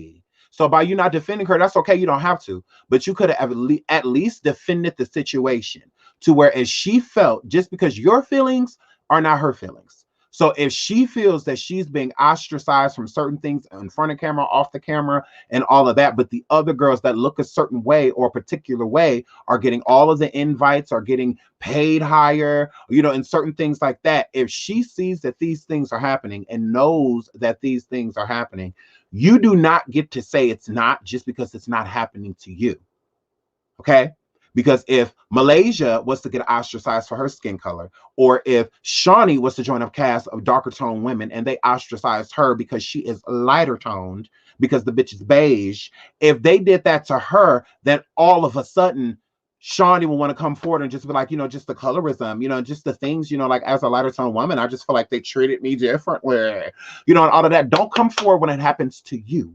So by you not defending her, that's okay. You don't have to, but you could have at least defended the situation to where as she felt, just because your feelings are not her feelings. So if she feels that she's being ostracized from certain things in front of camera, off the camera, and all of that, but the other girls that look a certain way or a particular way are getting all of the invites, are getting paid higher, you know, and certain things like that. If she sees that these things are happening and knows that these things are happening, you do not get to say it's not just because it's not happening to you. Okay? Because if Malaysia was to get ostracized for her skin color, or if Shaunie was to join a cast of darker toned women and they ostracized her because she is lighter toned, because the bitch is beige, if they did that to her, then all of a sudden Shaunie will want to come forward and just be like, you know, just the colorism, you know, just the things, you know, like as a lighter toned woman, I just feel like they treated me differently, you know, and all of that. Don't come forward when it happens to you.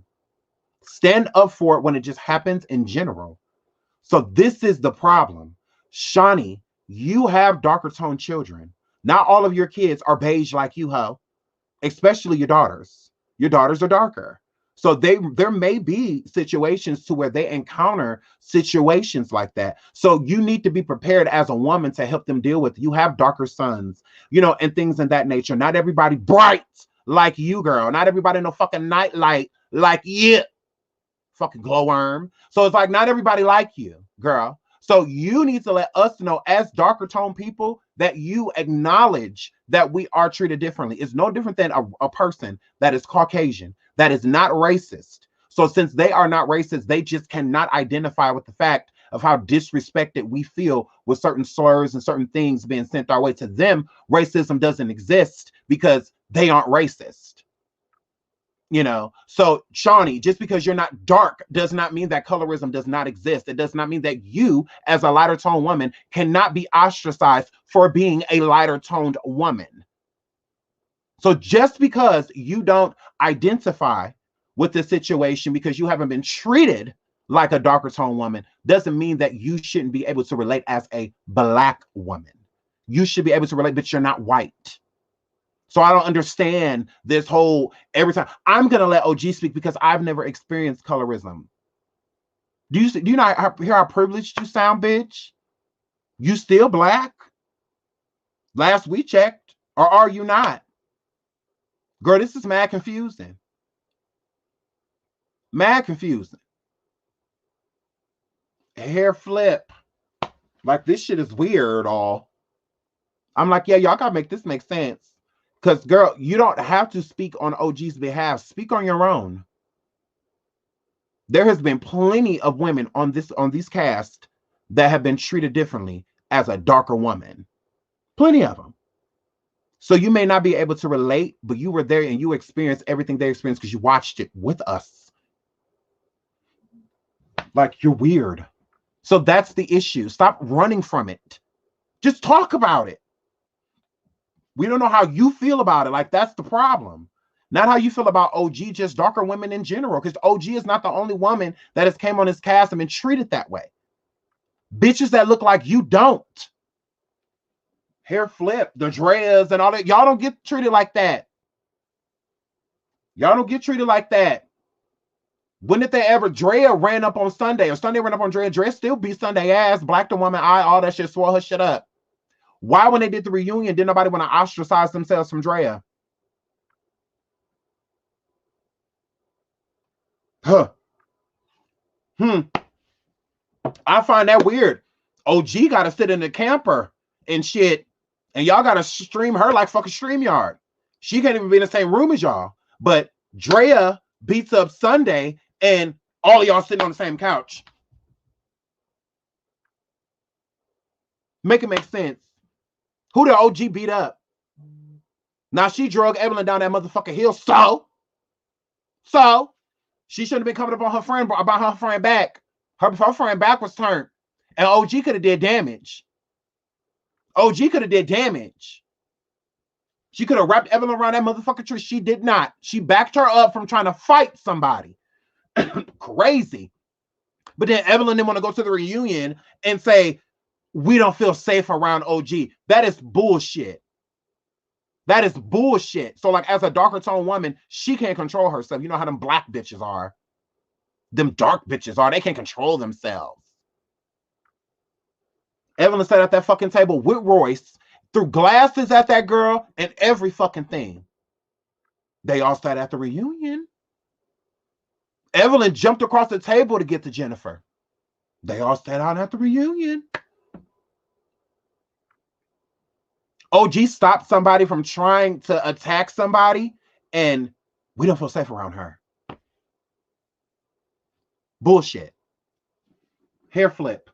Stand up for it when it just happens in general. So this is the problem. Shaunie, you have darker toned children. Not all of your kids are beige like you, ho. Especially your daughters. Your daughters are darker. So there may be situations to where they encounter situations like that. So you need to be prepared as a woman to help them deal with. You have darker sons, you know, and things in that nature. Not everybody bright like you, girl. Not everybody no fucking nightlight like you. Fucking glowworm. So it's like not everybody like you, girl. So you need to let us know as darker tone people that you acknowledge that we are treated differently. It's no different than a person that is Caucasian, that is not racist. So since they are not racist, they just cannot identify with the fact of how disrespected we feel with certain slurs and certain things being sent our way. To them, racism doesn't exist because they aren't racist. You know, so Shaunie, just because you're not dark does not mean that colorism does not exist. It does not mean that you, as a lighter toned woman, cannot be ostracized for being a lighter toned woman. So just because you don't identify with the situation because you haven't been treated like a darker toned woman doesn't mean that you shouldn't be able to relate as a Black woman. You should be able to relate, but you're not white. So I don't understand this whole every time. I'm gonna let OG speak because I've never experienced colorism. Do you not hear how privileged you sound, bitch? You still Black? Last we checked, or are you not? Girl, this is mad confusing. Mad confusing. Hair flip. Like this shit is weird, all. I'm like, yeah, y'all gotta make this make sense. Because, girl, you don't have to speak on OG's behalf. Speak on your own. There has been plenty of women on these casts that have been treated differently as a darker woman. Plenty of them. So you may not be able to relate, but you were there and you experienced everything they experienced because you watched it with us. Like, you're weird. So that's the issue. Stop running from it. Just talk about it. We don't know how you feel about it. Like, that's the problem. Not how you feel about OG, just darker women in general. Because OG is not the only woman that has came on this cast and been treated that way. Bitches that look like you don't. Hair flip, the dreads and all that. Y'all don't get treated like that. Y'all don't get treated like that. When did they ever? Drea ran up on Sunday, or Sunday ran up on Drea. Drea still beat Sunday ass, blacked the woman eye, all that shit, swore her shit up. Why, when they did the reunion, didn't nobody want to ostracize themselves from Drea? Huh. I find that weird. OG got to sit in the camper and shit, and y'all got to stream her like fucking StreamYard. She can't even be in the same room as y'all. But Drea beats up Sunday, and all of y'all sitting on the same couch. Make it make sense. Who the OG beat up? Now she drug Evelyn down that motherfucking hill. So she shouldn't have been coming up on her friend about her friend back. Her friend back was turned, and OG could have did damage. OG could have did damage. She could have wrapped Evelyn around that motherfucking tree. She did not. She backed her up from trying to fight somebody. Crazy. But then Evelyn didn't want to go to the reunion and say, we don't feel safe around OG. That is bullshit. That is bullshit. So, like, as a darker tone woman, she can't control herself. You know how them Black bitches are. Them dark bitches are. They can't control themselves. Evelyn sat at that fucking table with Royce, threw glasses at that girl, and every fucking thing. They all sat at the reunion. Evelyn jumped across the table to get to Jennifer. They all sat out at the reunion. OG stopped somebody from trying to attack somebody, and we don't feel safe around her. Bullshit. Hair flip.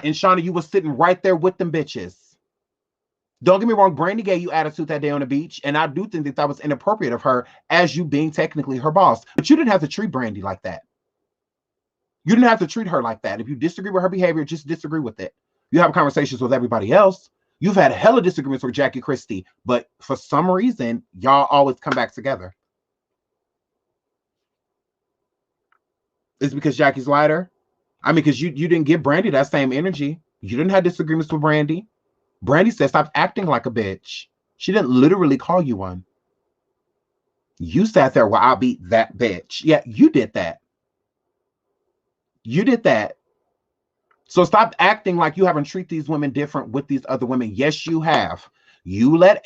And Shaunie, you were sitting right there with them bitches. Don't get me wrong, Brandy gave you attitude that day on the beach, and I do think that was inappropriate of her as you being technically her boss. But you didn't have to treat Brandy like that. You didn't have to treat her like that. If you disagree with her behavior, just disagree with it. You have conversations with everybody else. You've had hella disagreements with Jackie Christie, but for some reason, y'all always come back together. It's because Jackie's lighter? I mean, because you didn't give Brandy that same energy. You didn't have disagreements with Brandy. Brandy said, stop acting like a bitch. She didn't literally call you one. You sat there, well, I'll beat that bitch. Yeah, you did that. You did that. So stop acting like you haven't treated these women different with these other women. Yes, you have. You let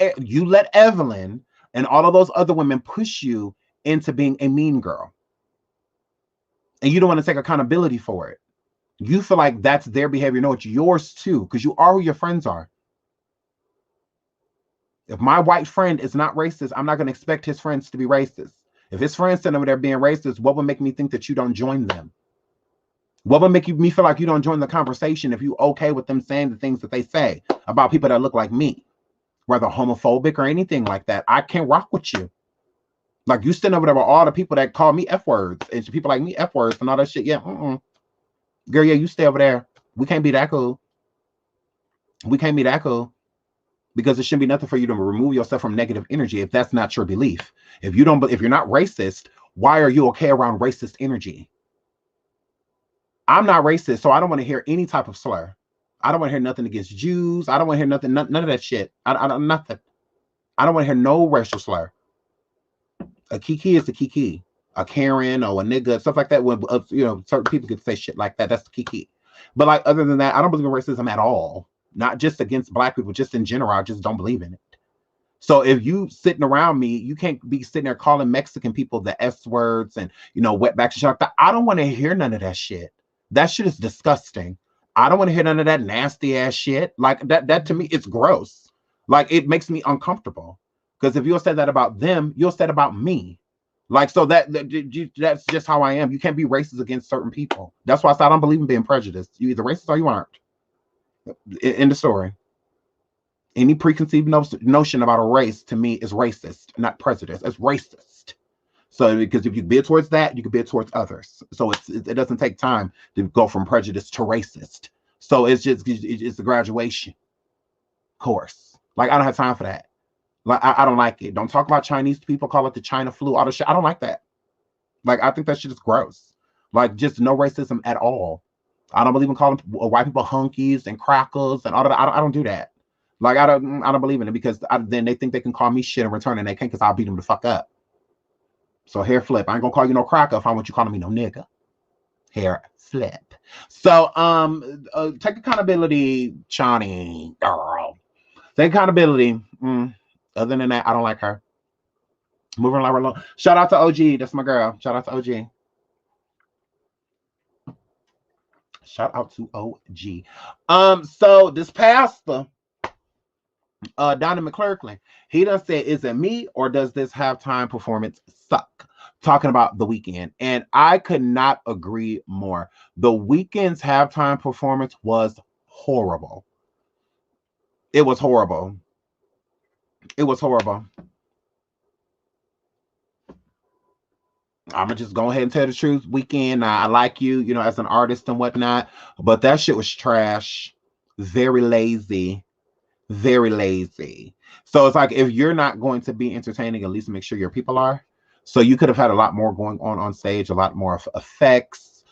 Evelyn and all of those other women push you into being a mean girl. And you don't want to take accountability for it. You feel like that's their behavior. No, it's yours too, because you are who your friends are. If my white friend is not racist, I'm not going to expect his friends to be racist. If his friends stand over there being racist, what would make me think that you don't join them? What would make me feel like you don't join the conversation if you okay with them saying the things that they say about people that look like me, whether homophobic or anything like that? I can't rock with you. Like, you sitting over there with all the people that call me F words and people like me F words and all that shit. Yeah, girl, yeah, you stay over there. We can't be that cool. We can't be that cool. Because it shouldn't be nothing for you to remove yourself from negative energy if that's not your belief. If you're not racist, why are you okay around racist energy? I'm not racist, so I don't want to hear any type of slur. I don't want to hear nothing against Jews. I don't want to hear nothing, none of that shit. Nothing. I don't want to hear no racial slur. A kiki is a kiki. A Karen or a nigga, stuff like that. When certain people could say shit like that. That's the kiki. But like, other than that, I don't believe in racism at all. Not just against black people, just in general. I just don't believe in it. So if you sitting around me, you can't be sitting there calling Mexican people the S words and wetbacks and shit like that. I don't want to hear none of that shit. That shit is disgusting. I don't want to hear none of that nasty ass shit. Like that to me, it's gross. Like, it makes me uncomfortable. Because if you'll say that about them, you'll say that about me. Like, so that's just how I am. You can't be racist against certain people. That's why I said I don't believe in being prejudiced. You either racist or you aren't. In the story. Any preconceived notion about a race to me is racist, not prejudice. It's racist. So because if you bid towards that, you can bid towards others. So it doesn't take time to go from prejudice to racist. So it's a graduation course. Like, I don't have time for that. Like, I don't like it. Don't talk about Chinese people, call it the China flu, all the shit. I don't like that. Like, I think that shit is gross. Like, just no racism at all. I don't believe in calling white people hunkies and crackers and all that. I don't do that. Like, I don't believe in it because then they think they can call me shit in return, and they can't, because I'll beat them the fuck up. So hair flip. I ain't gonna call you no cracker if I want you calling me no nigga. Hair flip. So take accountability, Shaunie, girl. Take accountability. Other than that, I don't like her. Moving right along. Shout out to OG. That's my girl. Shout out to OG. Shout out to OG. So this pastor, Donnie McClurkin, he done said, is it me or does this halftime performance suck? Talking about The Weeknd. And I could not agree more. The Weeknd's halftime performance was horrible. It was horrible. It was horrible. I'm gonna just go ahead and tell the truth. Weeknd, I like you, as an artist and whatnot, but that shit was trash. Very lazy. Very lazy. So it's like, if you're not going to be entertaining, at least make sure your people are. So you could have had a lot more going on stage, a lot more effects,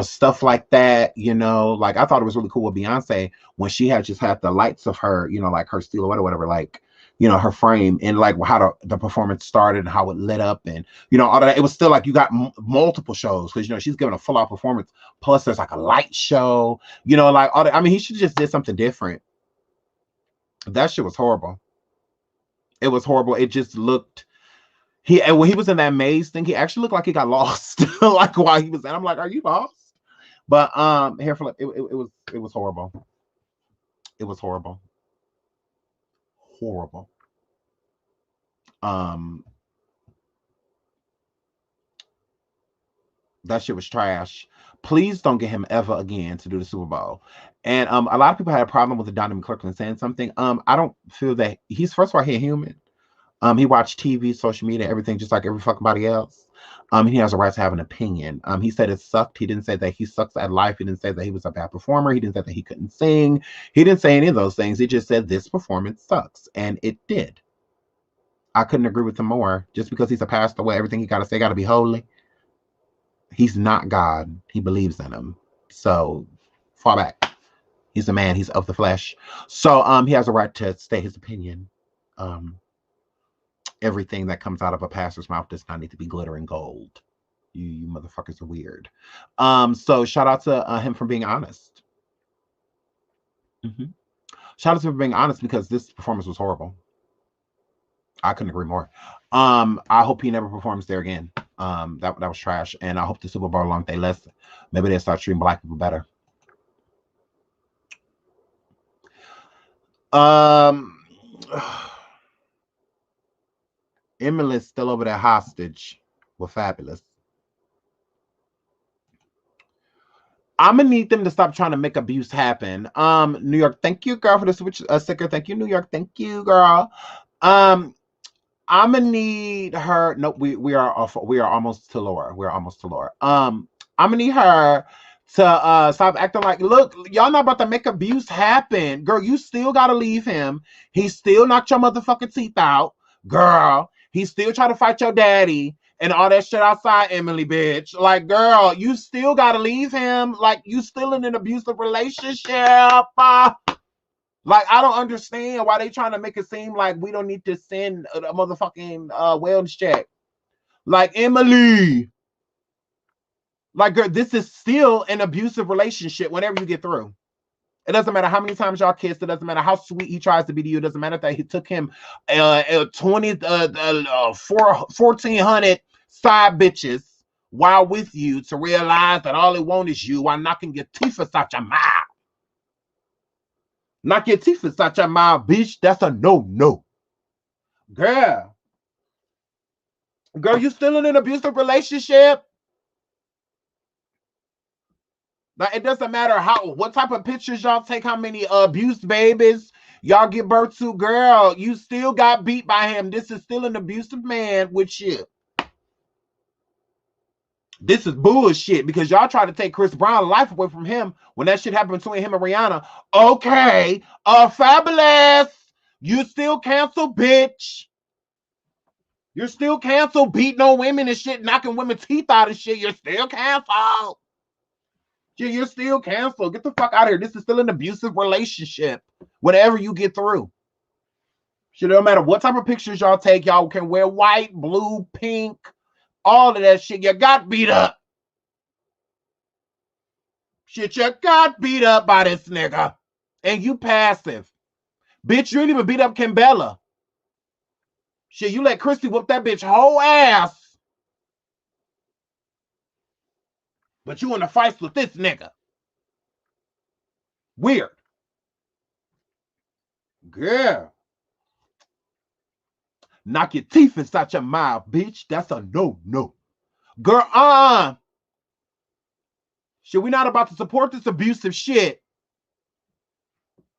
stuff like that. Like, I thought it was really cool with Beyonce when she had just had the lights of her, like her silhouette or whatever, like, her frame, and like how the performance started and how it lit up, and all of that. It was still like you got multiple shows, because she's giving a full out performance, plus there's like a light show, like all that. I mean, he should have just did something different. That shit was horrible. It was horrible. It just looked, when he was in that maze thing, he actually looked like he got lost. Like, while he was in, I'm like, are you lost? But hair flip, it was horrible. It was horrible. Horrible. That shit was trash. Please don't get him ever again to do the Super Bowl. And a lot of people had a problem with the Donnie McClurkin saying something. I don't feel that he's, first of all, he's human. He watched TV, social media, everything, just like every fucking body else. He has a right to have an opinion. He said it sucked. He didn't say that he sucks at life. He didn't say that he was a bad performer. He didn't say that he couldn't sing. He didn't say any of those things. He just said this performance sucks, and it did. I couldn't agree with him more. Just because he's a pastor, everything he got to say got to be holy. He's not God. He believes in him. So fall back. He's a man. He's of the flesh. So he has a right to state his opinion. Everything that comes out of a pastor's mouth does not need to be glittering gold. You motherfuckers are weird. So shout out to him for being honest. Shout out to him for being honest, because this performance was horrible. I couldn't agree more. I hope he never performs there again. That was trash. And I hope the Super Bowl long they listen. Maybe they'll start treating black people better. Emily's still over there hostage with Fabulous. I'm gonna need them to stop trying to make abuse happen. New York, thank you, girl, for the switch sticker. Thank you, New York. Thank you, girl. I'm gonna need her. Nope, we are off. We are almost to Laura. We're almost to Laura. I'm gonna need her to stop acting like, look, y'all not about to make abuse happen. Girl, you still gotta leave him. He still knocked your motherfucking teeth out. Girl, he still try to fight your daddy and all that shit outside, Emily, bitch. Like, girl, you still gotta leave him. Like, you still in an abusive relationship. Like, I don't understand why they trying to make it seem like we don't need to send a motherfucking wellness check. Like, Emily. Like, girl, this is still an abusive relationship whenever you get through. It doesn't matter how many times y'all kissed. It doesn't matter how sweet he tries to be to you. It doesn't matter that he took him 1,400 side bitches while with you to realize that all he wants is you while knocking your teeth out your mouth. Knock your teeth out your mouth, bitch. That's a no. Girl, you still in an abusive relationship? Like, it doesn't matter what type of pictures y'all take, how many abused babies y'all give birth to, girl. You still got beat by him. This is still an abusive man with you. This is bullshit because y'all try to take Chris Brown's life away from him when that shit happened between him and Rihanna. Okay, Fabulous. You still canceled, bitch. You're still canceled, beating on women and shit, knocking women's teeth out and shit. You're still canceled. You're still canceled. Get the fuck out of here. This is still an abusive relationship. Whatever you get through. Shit, no matter what type of pictures y'all take, y'all can wear white, blue, pink, all of that shit. You got beat up. Shit, you got beat up by this nigga. And you passive. Bitch, you didn't even beat up Kimbella. Shit, you let Christy whoop that bitch whole ass. But you in the fights with this nigga. Weird. Girl. Knock your teeth inside your mouth, bitch. That's a no. Girl, shit, we not about to support this abusive shit.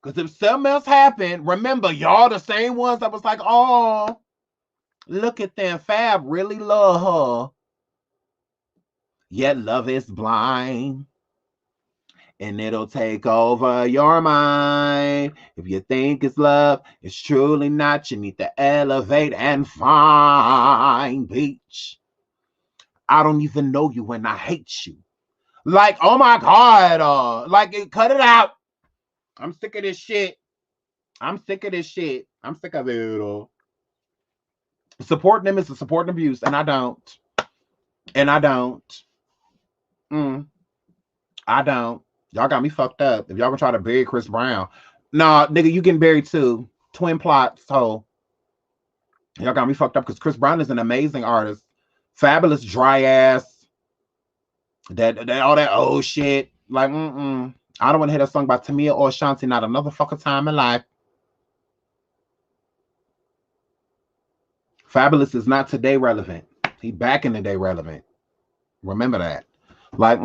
Because if something else happened, remember, y'all the same ones that was like, oh, look at them. Fab really love her. Yet love is blind. And it'll take over your mind. If you think it's love, it's truly not. You need to elevate and find, bitch. I don't even know you and I hate you. Like, oh my God. Like, cut it out. I'm sick of this shit. I'm sick of it. Supporting them is a support and abuse, and I don't. I don't. Y'all got me fucked up. If y'all gonna try to bury Chris Brown, nah, nigga, you getting buried too. Twin plots, so y'all got me fucked up because Chris Brown is an amazing artist. Fabulous dry ass. That all that old shit. Like, I don't want to hear that song by Tamia or Shanti not another fucking time in life. Fabulous is not today relevant. He back in the day relevant. Remember that. Like,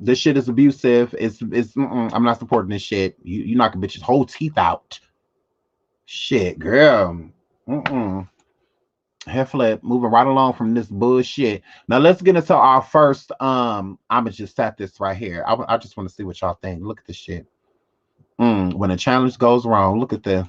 this shit is abusive. It's I'm not supporting this shit. You knock a bitch's whole teeth out. Shit, girl. Hair flip, moving right along from this bullshit. Now let's get into our first. I'ma just set this right here. I just want to see what y'all think. Look at this shit. When a challenge goes wrong, look at this.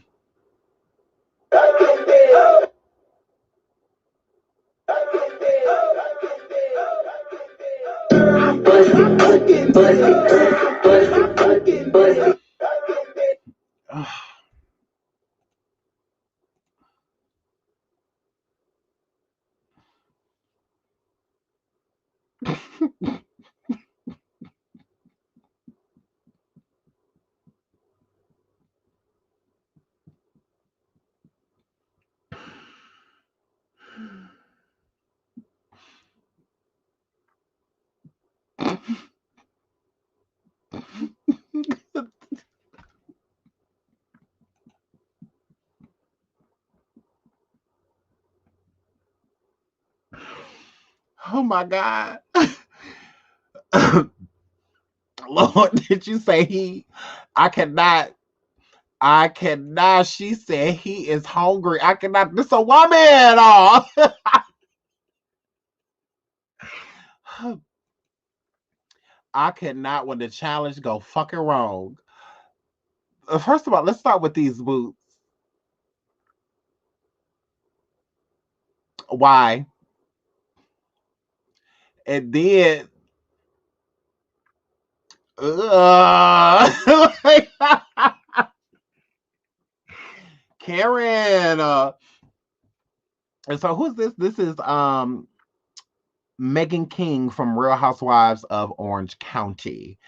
Oh my God. Lord, did you say I cannot I cannot. She said he is hungry. I cannot. This a woman. Oh. I cannot when the challenge go fucking wrong. First of all, let's start with these boots. Why? And then Karen. And so who's this? This is Megan King from Real Housewives of Orange County.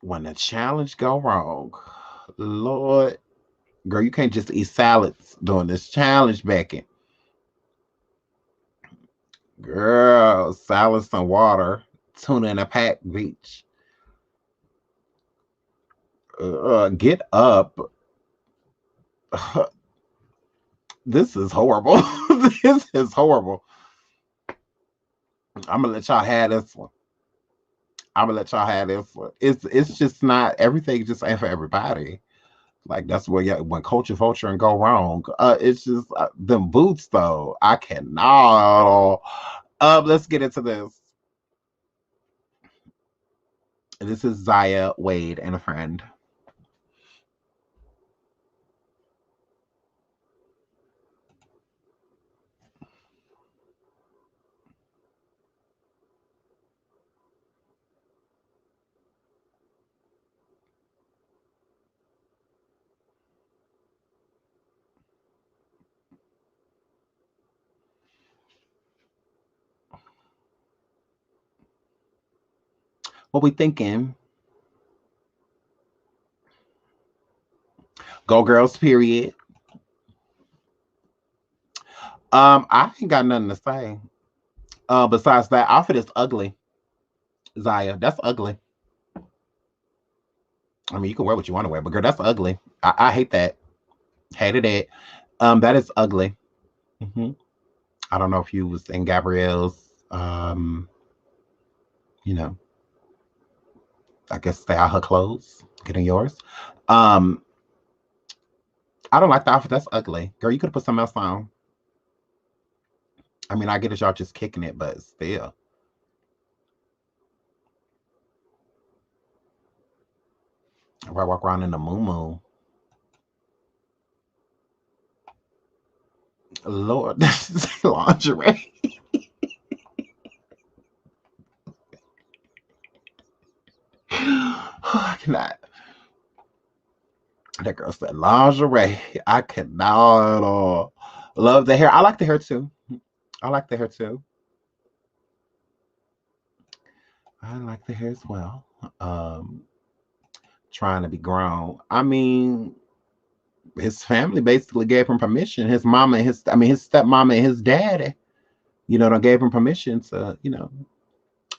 When the challenge go wrong, Lord, girl, you can't just eat salads doing this challenge, Becky. Girl, salads and water, tuna in a pack, beach. Get up. This is horrible. This is horrible. I'm gonna let y'all have this one. It's just not everything. Just ain't for everybody. Like that's where when culture vulture and go wrong. It's just them boots though. I cannot. Let's get into this. This is Zaya, Wade, and a friend. What we thinking? Go girls, period. I ain't got nothing to say. Besides that outfit is ugly. Zaya, that's ugly. I mean, you can wear what you want to wear, but girl, that's ugly. I hate that. Hated it. That is ugly. Hmm. I don't know if you was in Gabrielle's. You know, I guess stay out her clothes, get in yours. Um, I don't like the outfit. That's ugly, girl. You could have put something else on. I mean, I get it, y'all just kicking it, but still. If I walk around in the moo. Lord, this is lingerie. I cannot. That girl said lingerie. I cannot. Love the hair. I like the hair too. I like the hair too. I like the hair as well. Um, Trying to be grown. I mean, his family basically gave him permission. His mama, his stepmama and his daddy, don't gave him permission to,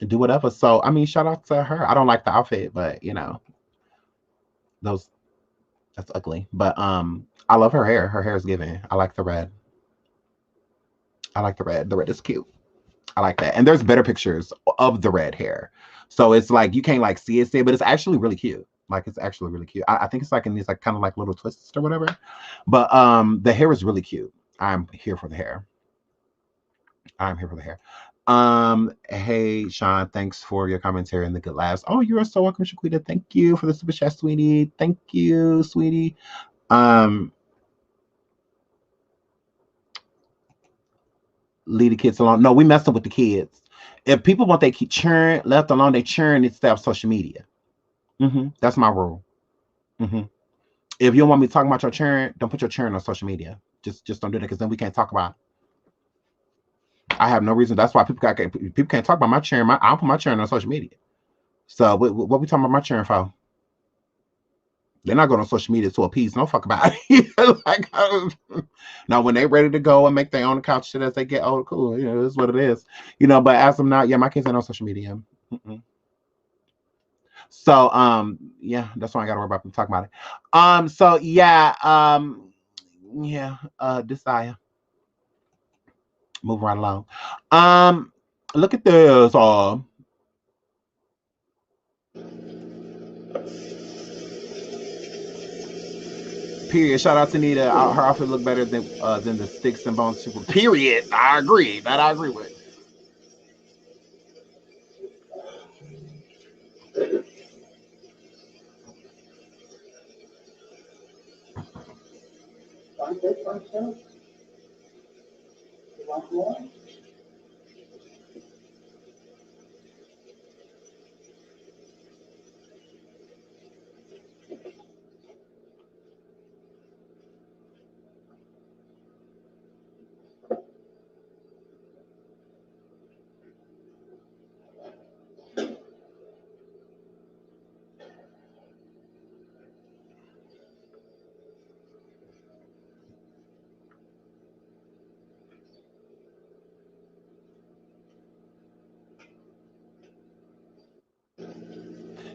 do whatever. So I mean, shout out to her. I don't like the outfit, but those that's ugly. But I love her hair. Her hair is giving. I like the red. I like the red. The red is cute. I like that. And there's better pictures of the red hair. So it's like you can't like see it, but it's actually really cute. Like it's actually really cute. I think it's like in these like kind of like little twists or whatever. But the hair is really cute. I'm here for the hair. I'm here for the hair. Hey Sean, thanks for your commentary and the good laughs. Oh, you are so welcome, Shaquita. Thank you for the super chat, sweetie. Thank you, sweetie. Leave the kids alone. No, we messing with the kids. If people want they keep churn left alone, they churn instead of social media. That's my rule. If you don't want me talking about your churn, don't put your churn on social media. Just don't do that because then we can't talk about it. I have no reason. That's why people can't talk about my churn. I don't put my churn on social media. So what we talking about my churn for? They're not going on social media to appease. No fuck about it. Like, now when they're ready to go and make their own couch shit as they get old, cool. It's what it is. But as of now, yeah, my kids ain't on social media. So yeah, that's why I gotta worry about them talking about it. So yeah, Desire. Move right along. Look at this. Period. Shout out to Nita. Her outfit look better than the sticks and bones people. Period. I agree. That I agree with.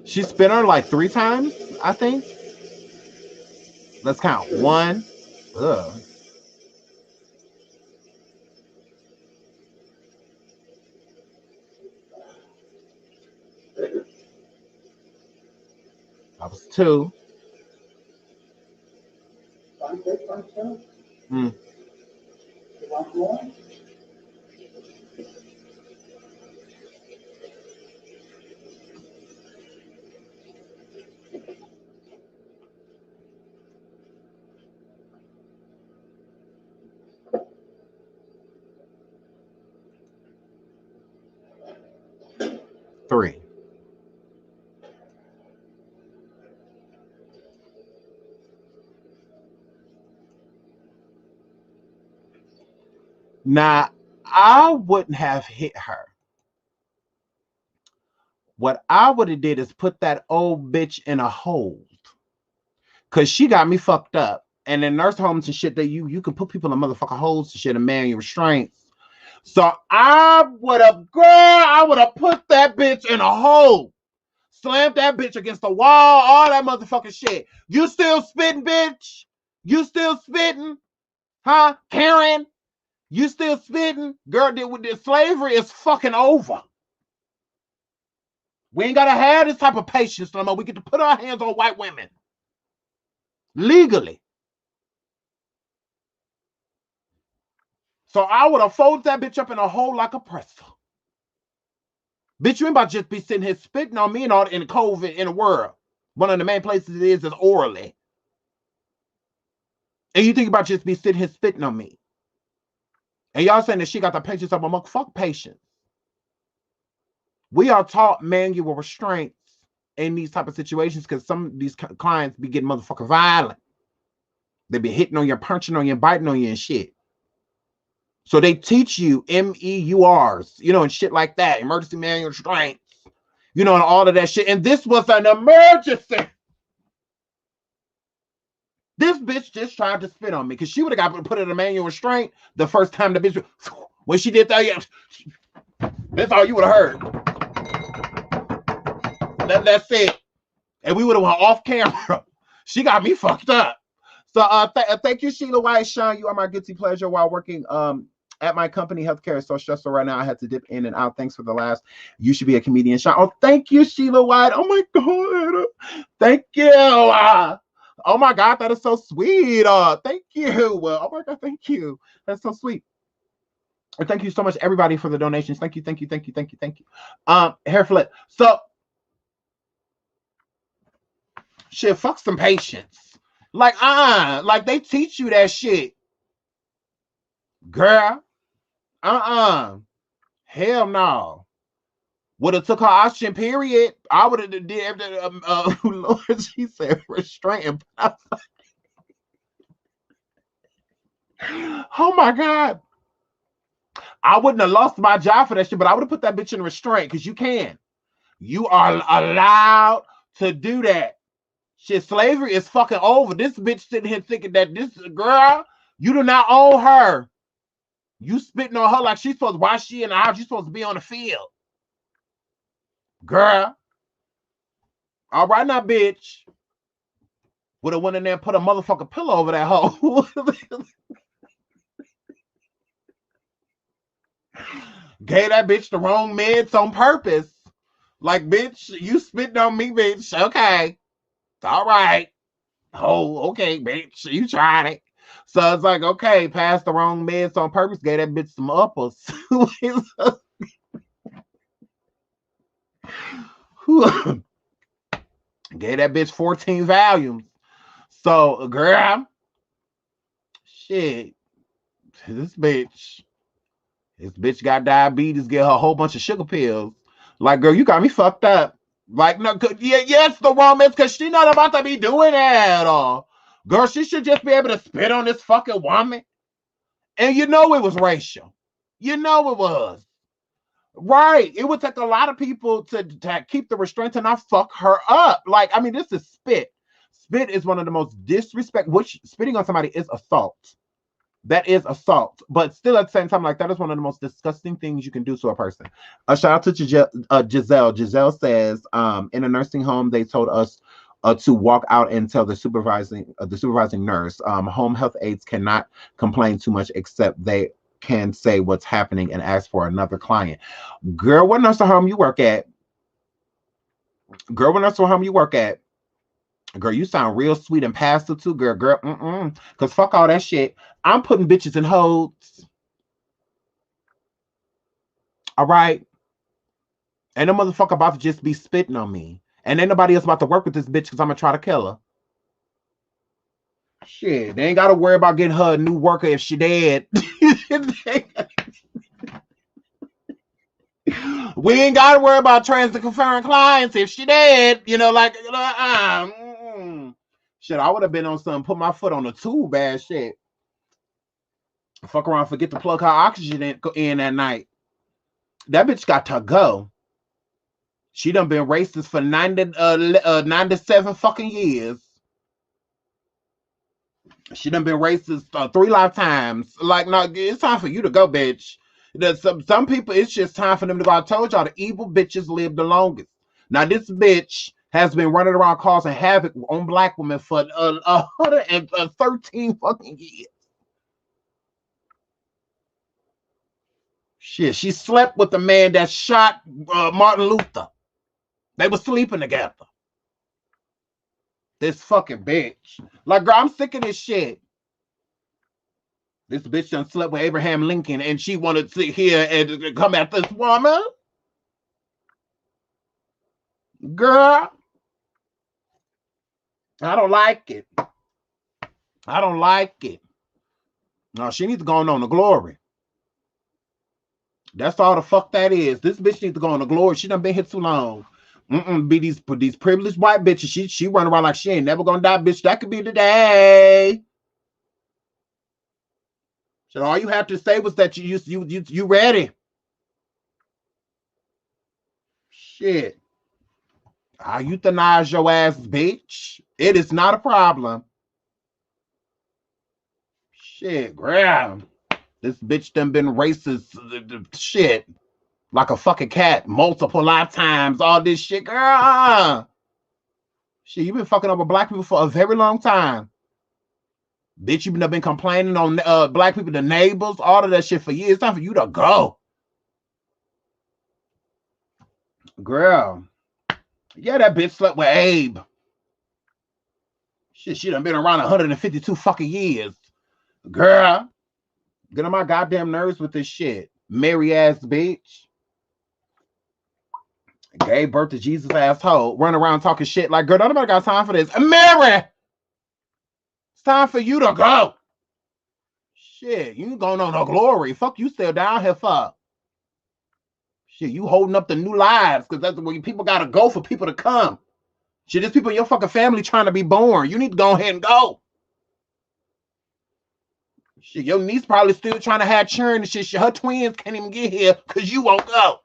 She spin her like 3 times, I think. Let's count. 1. Ugh. That was 2. Mm. 3. Now, I wouldn't have hit her. What I would have did is put that old bitch in a hold. Cause she got me fucked up. And in nurse homes and shit, that you can put people in motherfucking holes and shit and manual restraints. So I would have put that bitch in a hole. Slammed that bitch against the wall, all that motherfucking shit. You still spitting, bitch? You still spitting? Huh? Karen? You still spitting? Girl, the slavery is fucking over. We ain't gotta have this type of patience no more. We get to put our hands on white women. Legally. So I would have folded that bitch up in a hole like a pretzel. Bitch, you ain't about to just be sitting here spitting on me and all in COVID in the world. One of the main places it is orally. And you think about just be sitting here spitting on me. And y'all saying that she got the patience of a monk. Fuck patience. We are taught manual restraints in these type of situations because some of these clients be getting motherfucking violent. They be hitting on you, punching on you, biting on you and shit. So they teach you MEURs, and shit like that, emergency manual restraints, and all of that shit. And this was an emergency. This bitch just tried to spit on me because she would have got put in a manual restraint the first time the bitch, when she did that, yeah, that's all you would have heard. That's it. And we would have went off camera. She got me fucked up. So thank you, Sheila White. Sean, you are my guilty pleasure while working at my company. Healthcare is so stressful right now. I had to dip in and out. Thanks for the last. You should be a comedian, Sean. Oh, thank you, Sheila White. Oh my God. Thank you. Oh my God, that is so sweet. Thank you. Oh my God, thank you. That's so sweet. And thank you so much, everybody, for the donations. Thank you, thank you, thank you, thank you, thank you. Hair flip. So shit, fuck some patience. Like they teach you that shit. Girl. Hell no. Would have took her oxygen, period. I would have did Lord, she said restraint. Oh my God. I wouldn't have lost my job for that shit, but I would have put that bitch in restraint because you can. You are allowed to do that. Shit, slavery is fucking over. This bitch sitting here thinking that this girl, you do not own her. You spitting on her like she's supposed to, why she in the house? She's supposed to be on the field. Girl. All right now, bitch. Would have went in there and put a motherfucking pillow over that hole. Gave that bitch the wrong meds on purpose. Like, bitch, you spitting on me, bitch. Okay. All right. Oh, okay, bitch, you tried it. So it's like, okay, passed the wrong meds on purpose, gave that bitch some uppers. Gave that bitch 14 volumes. So, girl, shit, this bitch got diabetes, get her a whole bunch of sugar pills. Like, girl, you got me fucked up. Like, no, yeah, yes, the wrong meds, because she not about to be doing that at all. Girl, she should just be able to spit on this fucking woman. And you know it was racial. You know it was. Right. It would take a lot of people to keep the restraint and not fuck her up. Like, I mean, this is spit. Spit is one of the most which spitting on somebody is assault. That is assault. But still at the same time, like, that is one of the most disgusting things you can do to a person. A shout out to Giselle. Giselle says, in a nursing home, they told us to walk out and tell the supervising nurse. Home health aides cannot complain too much, except they can say what's happening and ask for another client. Girl, what nursing home you work at? Girl, what nursing home you work at? Girl, you sound real sweet and passive too, girl. Because fuck all that shit. I'm putting bitches in holds. All right? Ain't no motherfucker about to just be spitting on me. And ain't nobody else about to work with this bitch because I'm going to try to kill her. Shit, they ain't got to worry about getting her a new worker if she dead. We ain't got to worry about transferring clients if she dead. You know, like, shit, I would have been on something, put my foot on the tube, bad shit. Fuck around, forget to plug her oxygen in that night. That bitch got to go. She done been racist for 97 fucking years. She done been racist 3 lifetimes. Like, no, it's time for you to go, bitch. Some people, it's just time for them to go. I told y'all the evil bitches live the longest. Now, this bitch has been running around causing havoc on black women for 113 fucking years. Shit, she slept with the man that shot Martin Luther. They were sleeping together. This fucking bitch. Like, girl, I'm sick of this shit. This bitch done slept with Abraham Lincoln and she wanted to sit here and come at this woman. Girl, I don't like it. I don't like it. No, she needs to go on the glory. That's all the fuck that is. This bitch needs to go on the glory. She done been here too long. Be these privileged white bitches. She run around like she ain't never gonna die, bitch. That could be today. So all you have to say was that you ready. Shit. I euthanize your ass, bitch. It is not a problem. Shit, grab. This bitch done been racist. Shit. Like a fucking cat. Multiple lifetimes. All this shit, girl. Shit, you been fucking up with black people for a very long time. Bitch, you been complaining on black people, the neighbors, all of that shit for years. It's time for you to go. Girl. Yeah, that bitch slept with Abe. Shit, she done been around 152 fucking years. Girl. Get on my goddamn nerves with this shit. Mary ass bitch. Gave birth to Jesus asshole. Run around talking shit like, girl, nobody got time for this. Mary! It's time for you to go. Shit, you ain't going on no glory. Fuck you still down here for. Shit, you holding up the new lives because that's where people gotta go for people to come. Shit, there's people in your fucking family trying to be born. You need to go ahead and go. Shit, your niece probably still trying to have children and shit. Her twins can't even get here because you won't go.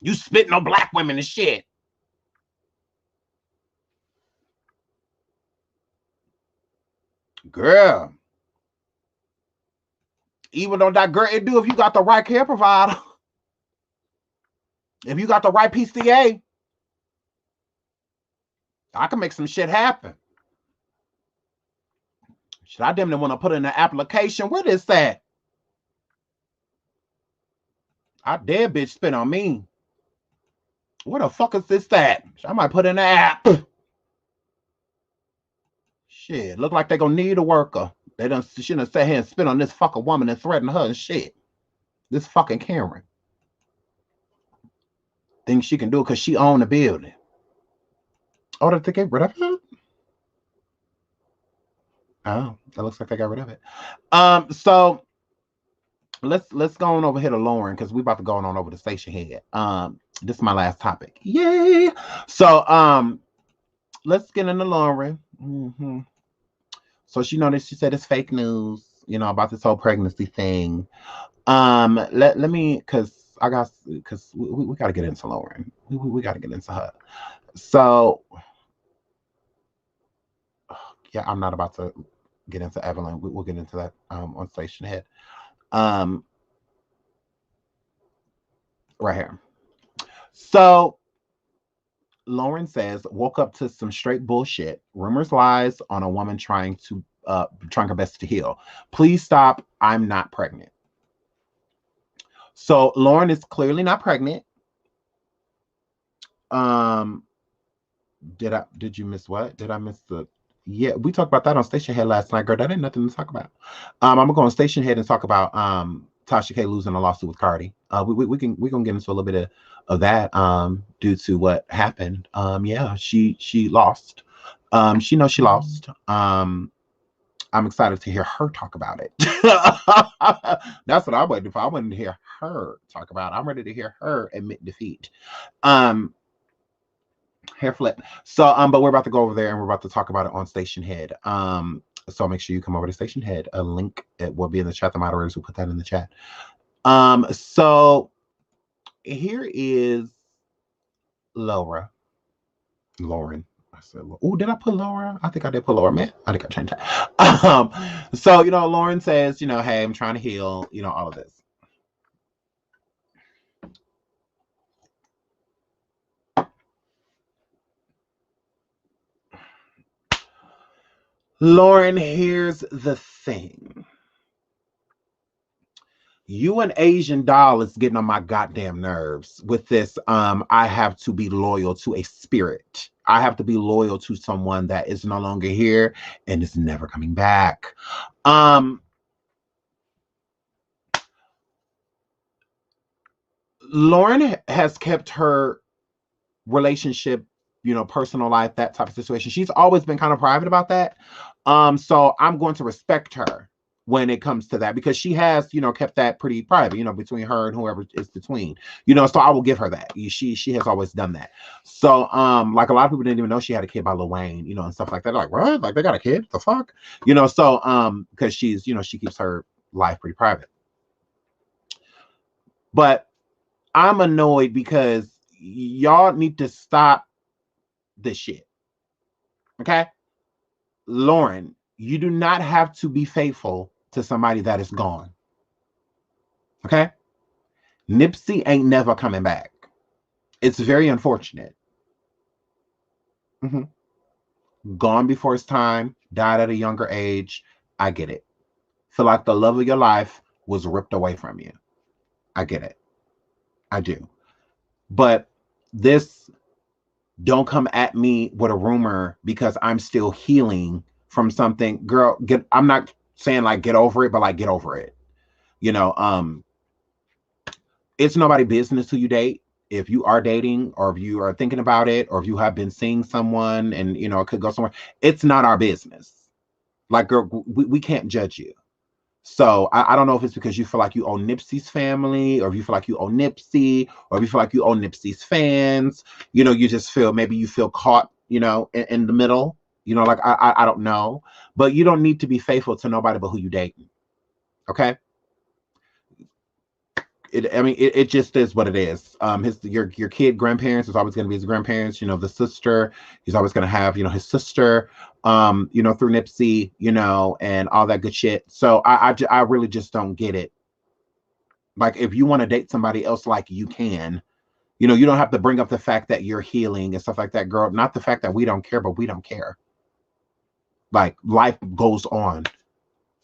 You spitting on black women and shit. Girl. Even though that girl, it do if you got the right care provider. If you got the right PCA, I can make some shit happen. Should I damn near want to put in an application? Where this at? I dare bitch spit on me. Where the fuck is this at? I might put in an app. Shit, look like they gonna need a worker. She done sat here and spit on this fucking woman and threatened her and shit. This fucking Karen. Thinks she can do it because she owned the building. Oh, did they get rid of it? Oh, that looks like they got rid of it. So let's go on over here to Lauren because we about to go on over to station head. This is my last topic. Yay! So let's get into Lauren. So she noticed, she said it's fake news, you know, about this whole pregnancy thing. Let me, because we got to get into Lauren. We got to get into her. So yeah, I'm not about to get into Evelyn. We'll get into that on station head. Right here. So Lauren says, woke up to some straight bullshit. Rumors, lies on a woman trying her best to heal. Please stop. I'm not pregnant. So Lauren is clearly not pregnant. Did you miss what? Did I miss the? Yeah, we talked about that on Station Head last night, girl. That ain't nothing to talk about. I'm gonna go on Station Head and talk about Tasha K losing a lawsuit with Cardi. We can get into a little bit of that due to what happened. Yeah, she lost. She knows she lost. I'm excited to hear her talk about it. That's what I'm waiting for. I wanted to hear her talk about it. I'm ready to hear her admit defeat. Hair flip. So but we're about to go over there and we're about to talk about it on Station Head. So make sure you come over to Station Head. A link, it will be in the chat. The moderators will put that in the chat. So here is Lauren. I said, oh, did I put Laura? I think I did put Laura, man. I think I changed that. So, you know, Lauren says, you know, hey, I'm trying to heal, you know, all of this. Lauren, here's the thing. You an Asian doll is getting on my goddamn nerves with this. I have to be loyal to a spirit. I have to be loyal to someone that is no longer here and is never coming back. Lauren has kept her relationship, you know, personal life, that type of situation. She's always been kind of private about that. So I'm going to respect her when it comes to that because she has, you know, kept that pretty private, you know, between her and whoever is between, you know, so I will give her that. She has always done that. So like a lot of people didn't even know she had a kid by Lil Wayne, you know, and stuff like that. Like, what? Like they got a kid? The fuck? You know, so because she's, you know, she keeps her life pretty private. But I'm annoyed because y'all need to stop this shit. Okay? Lauren, you do not have to be faithful to somebody that is gone. Okay? Nipsey ain't never coming back. It's very unfortunate. Gone before his time, died at a younger age. I get it. Feel like the love of your life was ripped away from you. I get it. I do. But this, don't come at me with a rumor because I'm still healing from something. Girl, I'm not saying like get over it, but like get over it. You know, it's nobody's business who you date. If you are dating or if you are thinking about it or if you have been seeing someone and, you know, it could go somewhere, it's not our business. Like, girl, we can't judge you. So I don't know if it's because you feel like you owe Nipsey's family or if you feel like you owe Nipsey or if you feel like you owe Nipsey's fans, you know, you just feel, maybe you feel caught, you know, in the middle, you know, like, I don't know, but you don't need to be faithful to nobody but who you dating. Okay. It just is what it is. Your kid grandparents is always going to be his grandparents. You know, the sister, he's always going to have, you know, his sister, you know, through Nipsey, you know, and all that good shit. So I really just don't get it. Like, if you want to date somebody else, like, you can, you know, you don't have to bring up the fact that you're healing and stuff like that, girl. Not the fact that we don't care, but we don't care. Like, life goes on.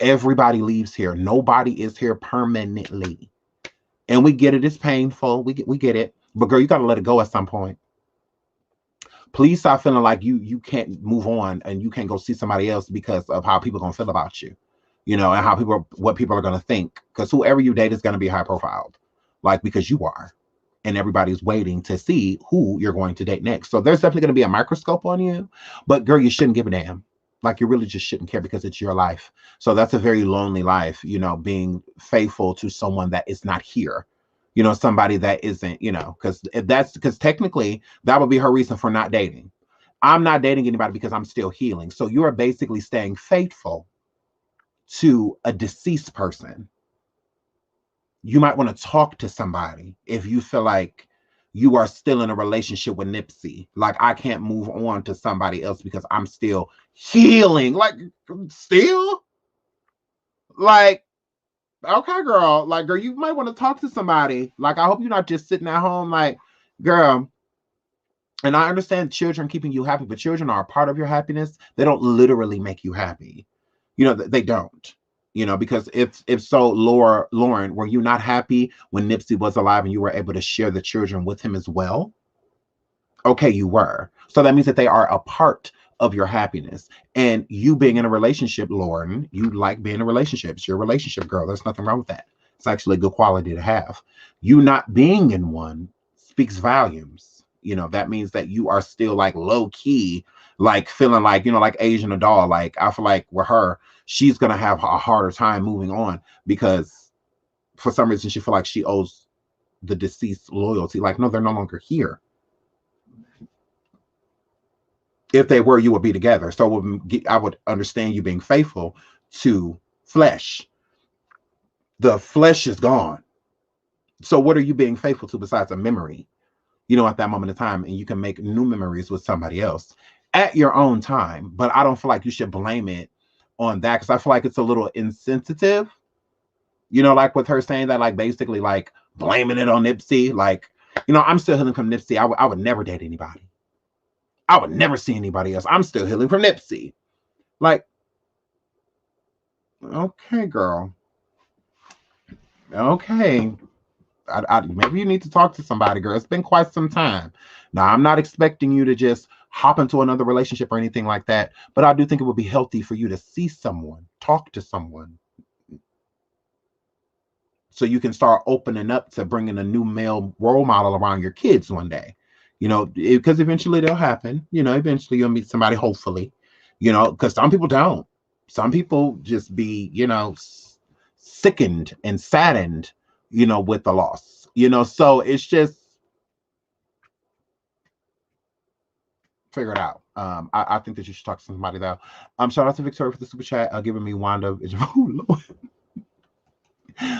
Everybody leaves here. Nobody is here permanently. And we get it. It's painful. We get it. But girl, you got to let it go at some point. Please stop feeling like you can't move on and you can't go see somebody else because of how people are gonna feel about you, and how what people are gonna think. Because whoever you date is gonna be high profiled, like because you are, and everybody's waiting to see who you're going to date next. So there's definitely gonna be a microscope on you, but girl, you shouldn't give a damn. Like you really just shouldn't care because it's your life. So that's a very lonely life, being faithful to someone that is not here. Somebody that isn't, because technically that would be her reason for not dating. I'm not dating anybody because I'm still healing. So you are basically staying faithful to a deceased person. You might want to talk to somebody if you feel like you are still in a relationship with Nipsey. Like, I can't move on to somebody else because I'm still healing. Like, still? Like, okay, girl. Like, girl, you might want to talk to somebody. Like, I hope you're not just sitting at home like, girl. And I understand children keeping you happy, but children are a part of your happiness. They don't literally make you happy. They don't. Because if so, Lauren, were you not happy when Nipsey was alive and you were able to share the children with him as well? Okay, you were. So that means that they are a part of your happiness. And you being in a relationship, Lauren, you like being in a relationship. It's your relationship, girl. There's nothing wrong with that. It's actually a good quality to have. You not being in one speaks volumes. That means that you are still like low key, like feeling like, like Asian doll. Like, I feel like with her, she's going to have a harder time moving on because for some reason she feel like she owes the deceased loyalty. Like, no, they're no longer here. If they were, you would be together. So I would understand you being faithful to flesh. The flesh is gone. So what are you being faithful to besides a memory? At that moment in time, and you can make new memories with somebody else at your own time. But I don't feel like you should blame it on that, because I feel like it's a little insensitive. Like with her saying that, like basically like blaming it on Nipsey. Like, I'm still healing from Nipsey. I would never date anybody. I would never see anybody else. I'm still healing from Nipsey. Like, okay, girl. Okay. Maybe you need to talk to somebody, girl. It's been quite some time. Now, I'm not expecting you to just hop into another relationship or anything like that, but I do think it would be healthy for you to see someone, talk to someone, so you can start opening up to bringing a new male role model around your kids one day. Because eventually they'll happen. Eventually you'll meet somebody, hopefully, because some people don't. Some people just be, sickened and saddened, with the loss, so it's just figure it out. I think that you should talk to somebody though. Shout out to Victoria for the super chat, giving me Wanda. Oh, Lord.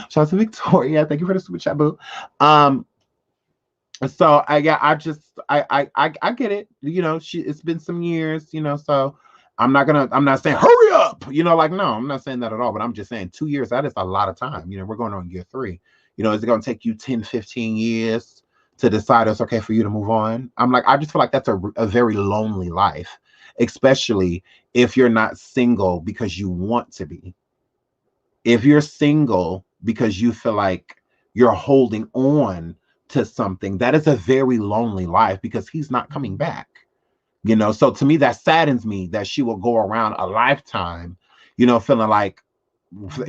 Shout out to Victoria. Thank you for the super chat, boo. So I get it. It's been some years, so I'm not saying hurry up, like, no, I'm not saying that at all, but I'm just saying 2 years, that is a lot of time. We're going on year 3. Is it going to take you 10, 15 years to decide it's okay for you to move on? I'm like, I just feel like that's a very lonely life, especially if you're not single because you want to be. If you're single because you feel like you're holding on to something, that is a very lonely life because he's not coming back. So to me, that saddens me that she will go around a lifetime, feeling like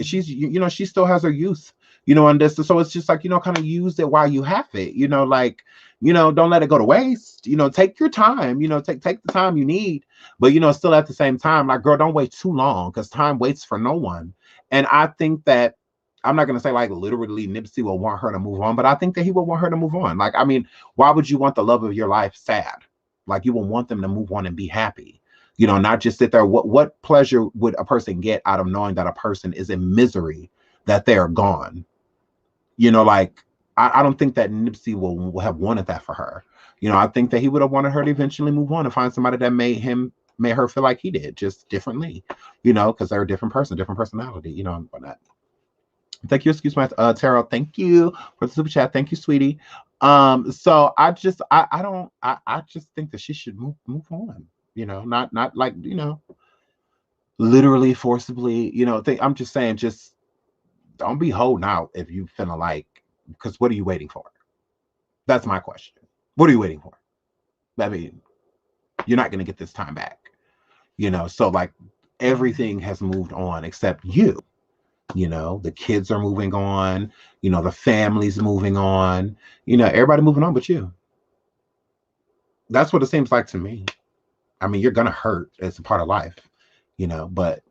she's, she still has her youth, and this. So it's just like, kind of use it while you have it, like, don't let it go to waste, take your time, take the time you need, but, still at the same time, like, girl, don't wait too long because time waits for no one. And I think that, I'm not going to say like literally Nipsey will want her to move on, but I think that he will want her to move on. Like, I mean, why would you want the love of your life sad? Like, you will want them to move on and be happy, not just sit there. What pleasure would a person get out of knowing that a person is in misery, that they are gone? Like, I don't think that Nipsey will have wanted that for her. I think that he would have wanted her to eventually move on and find somebody that made her feel like he did, just differently, because they're a different person, different personality, and whatnot. Thank you. Excuse my Tara. Thank you for the super chat. Thank you, sweetie. So I just think that she should move on. Not like, literally forcibly. I'm just saying, just don't be holding out if you feeling like, because what are you waiting for? That's my question. What are you waiting for? I mean, You're not going to get this time back. You know, so like everything has moved on except you. You know, the kids are moving on. You know, the family's moving on. You know, everybody moving on but you. That's what it seems like to me. I mean, you're going to hurt. It's a part of life, you know, but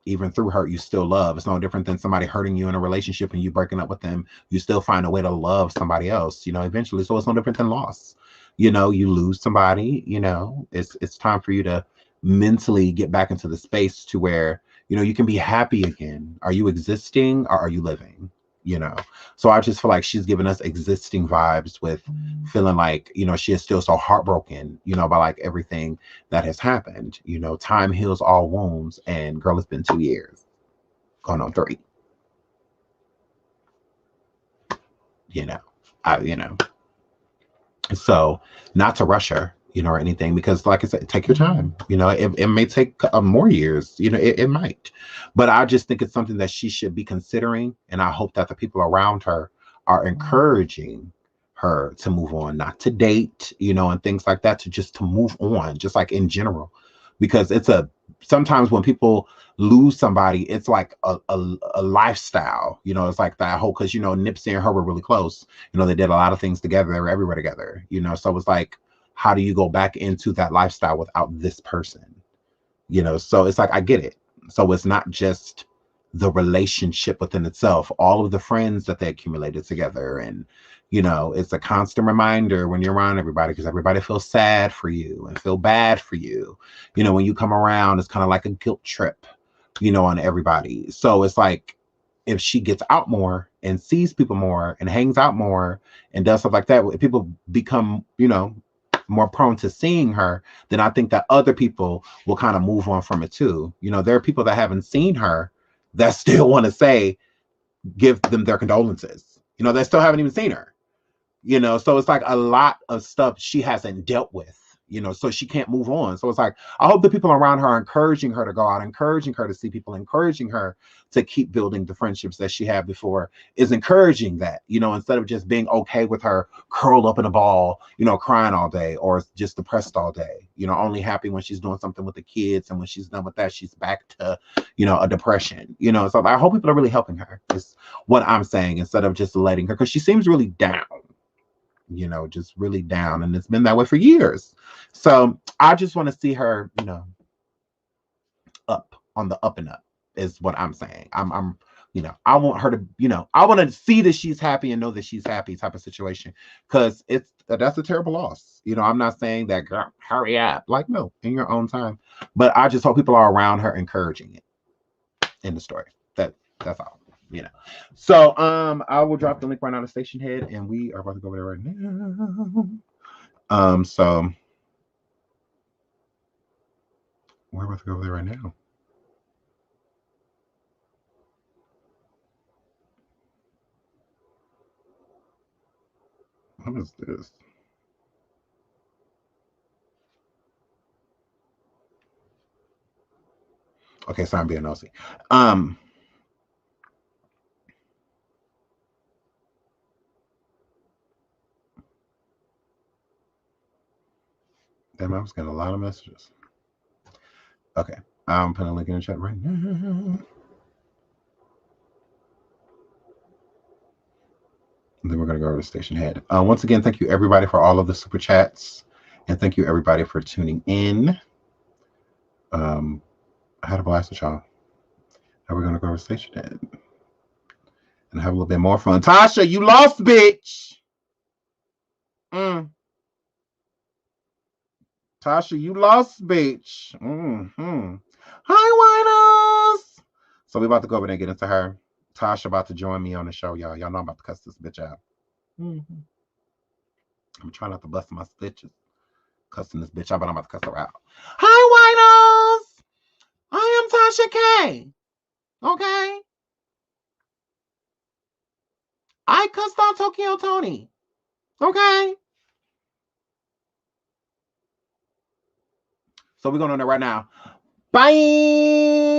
even through hurt, you still love. It's no different than somebody hurting you in a relationship and you breaking up with them. You still find a way to love somebody else, you know, eventually. So it's no different than loss. You know, you lose somebody, you know, it's time for you to mentally get back into the space to where, you know, you can be happy again. Are you existing or are you living? You know, so I just feel like she's giving us existing vibes with feeling like, you know, she is still so heartbroken, you know, by like everything that has happened. You know, time heals all wounds, and girl, it's been 2 years, going on 3. You know, you know, so not to rush her, you know, or anything, because like I said, take your time. You know, it may take more years, you know, it might, but I just think it's something that she should be considering. And I hope that the people around her are encouraging her to move on, not to date, you know, and things like that, to just to move on, just like in general, because sometimes when people lose somebody, it's like a lifestyle, you know, it's like that whole, because, you know, Nipsey and her were really close, you know, they did a lot of things together, they were everywhere together, you know, so it's like, how do you go back into that lifestyle without this person? You know, so it's like, I get it. So it's not just the relationship within itself, all of the friends that they accumulated together. And, you know, it's a constant reminder when you're around everybody, because everybody feels sad for you and feel bad for you. You know, when you come around, it's kind of like a guilt trip, you know, on everybody. So it's like, if she gets out more and sees people more and hangs out more and does stuff like that, if people become, you know, more prone to seeing her, then I think that other people will kind of move on from it too. You know, there are people that haven't seen her that still want to say, give them their condolences. You know, they still haven't even seen her. You know, so it's like a lot of stuff she hasn't dealt with, you know, so she can't move on. So it's like, I hope the people around her are encouraging her to go out, encouraging her to see people, encouraging her to keep building the friendships that she had before, is encouraging that, you know, instead of just being okay with her curled up in a ball, you know, crying all day, or just depressed all day, you know, only happy when she's doing something with the kids. And when she's done with that, she's back to, you know, a depression, you know. So I hope people are really helping her, is what I'm saying, instead of just letting her, because she seems really down, you know, just really down. And it's been that way for years. So I just want to see her, you know, up, on the up and up, is what I'm saying. I'm, you know, I want her to, you know, I want to see that she's happy and know that she's happy, type of situation. Because that's a terrible loss. You know, I'm not saying that, girl, hurry up. Like, no, in your own time. But I just hope people are around her encouraging it in the story. That's all. You know, so I will drop the link right now to Station Head, and we are about to go over there right now. So we're about to go over there right now. What is this? Okay, so I'm being nosy. Damn, I was getting a lot of messages. Okay, I'm putting a link in the chat right now. And then we're going to go over to Station Head. Once again, thank you everybody for all of the super chats, and thank you everybody for tuning in. I had a blast with y'all. Now we're going to go over to Station Head and have a little bit more fun. Tasha, you lost, bitch. Tasha, you lost, bitch. Hi, Winos. So we're about to go over there and get into her. Tasha about to join me on the show, y'all. Y'all know I'm about to cuss this bitch out. I'm trying not to bust my stitches, cussing this bitch out, but I'm about to cuss her out. Hi, Winos. I am Tasha K. Okay. I cussed out Tokyo Tony. Okay. So we're going on there right now. Bye.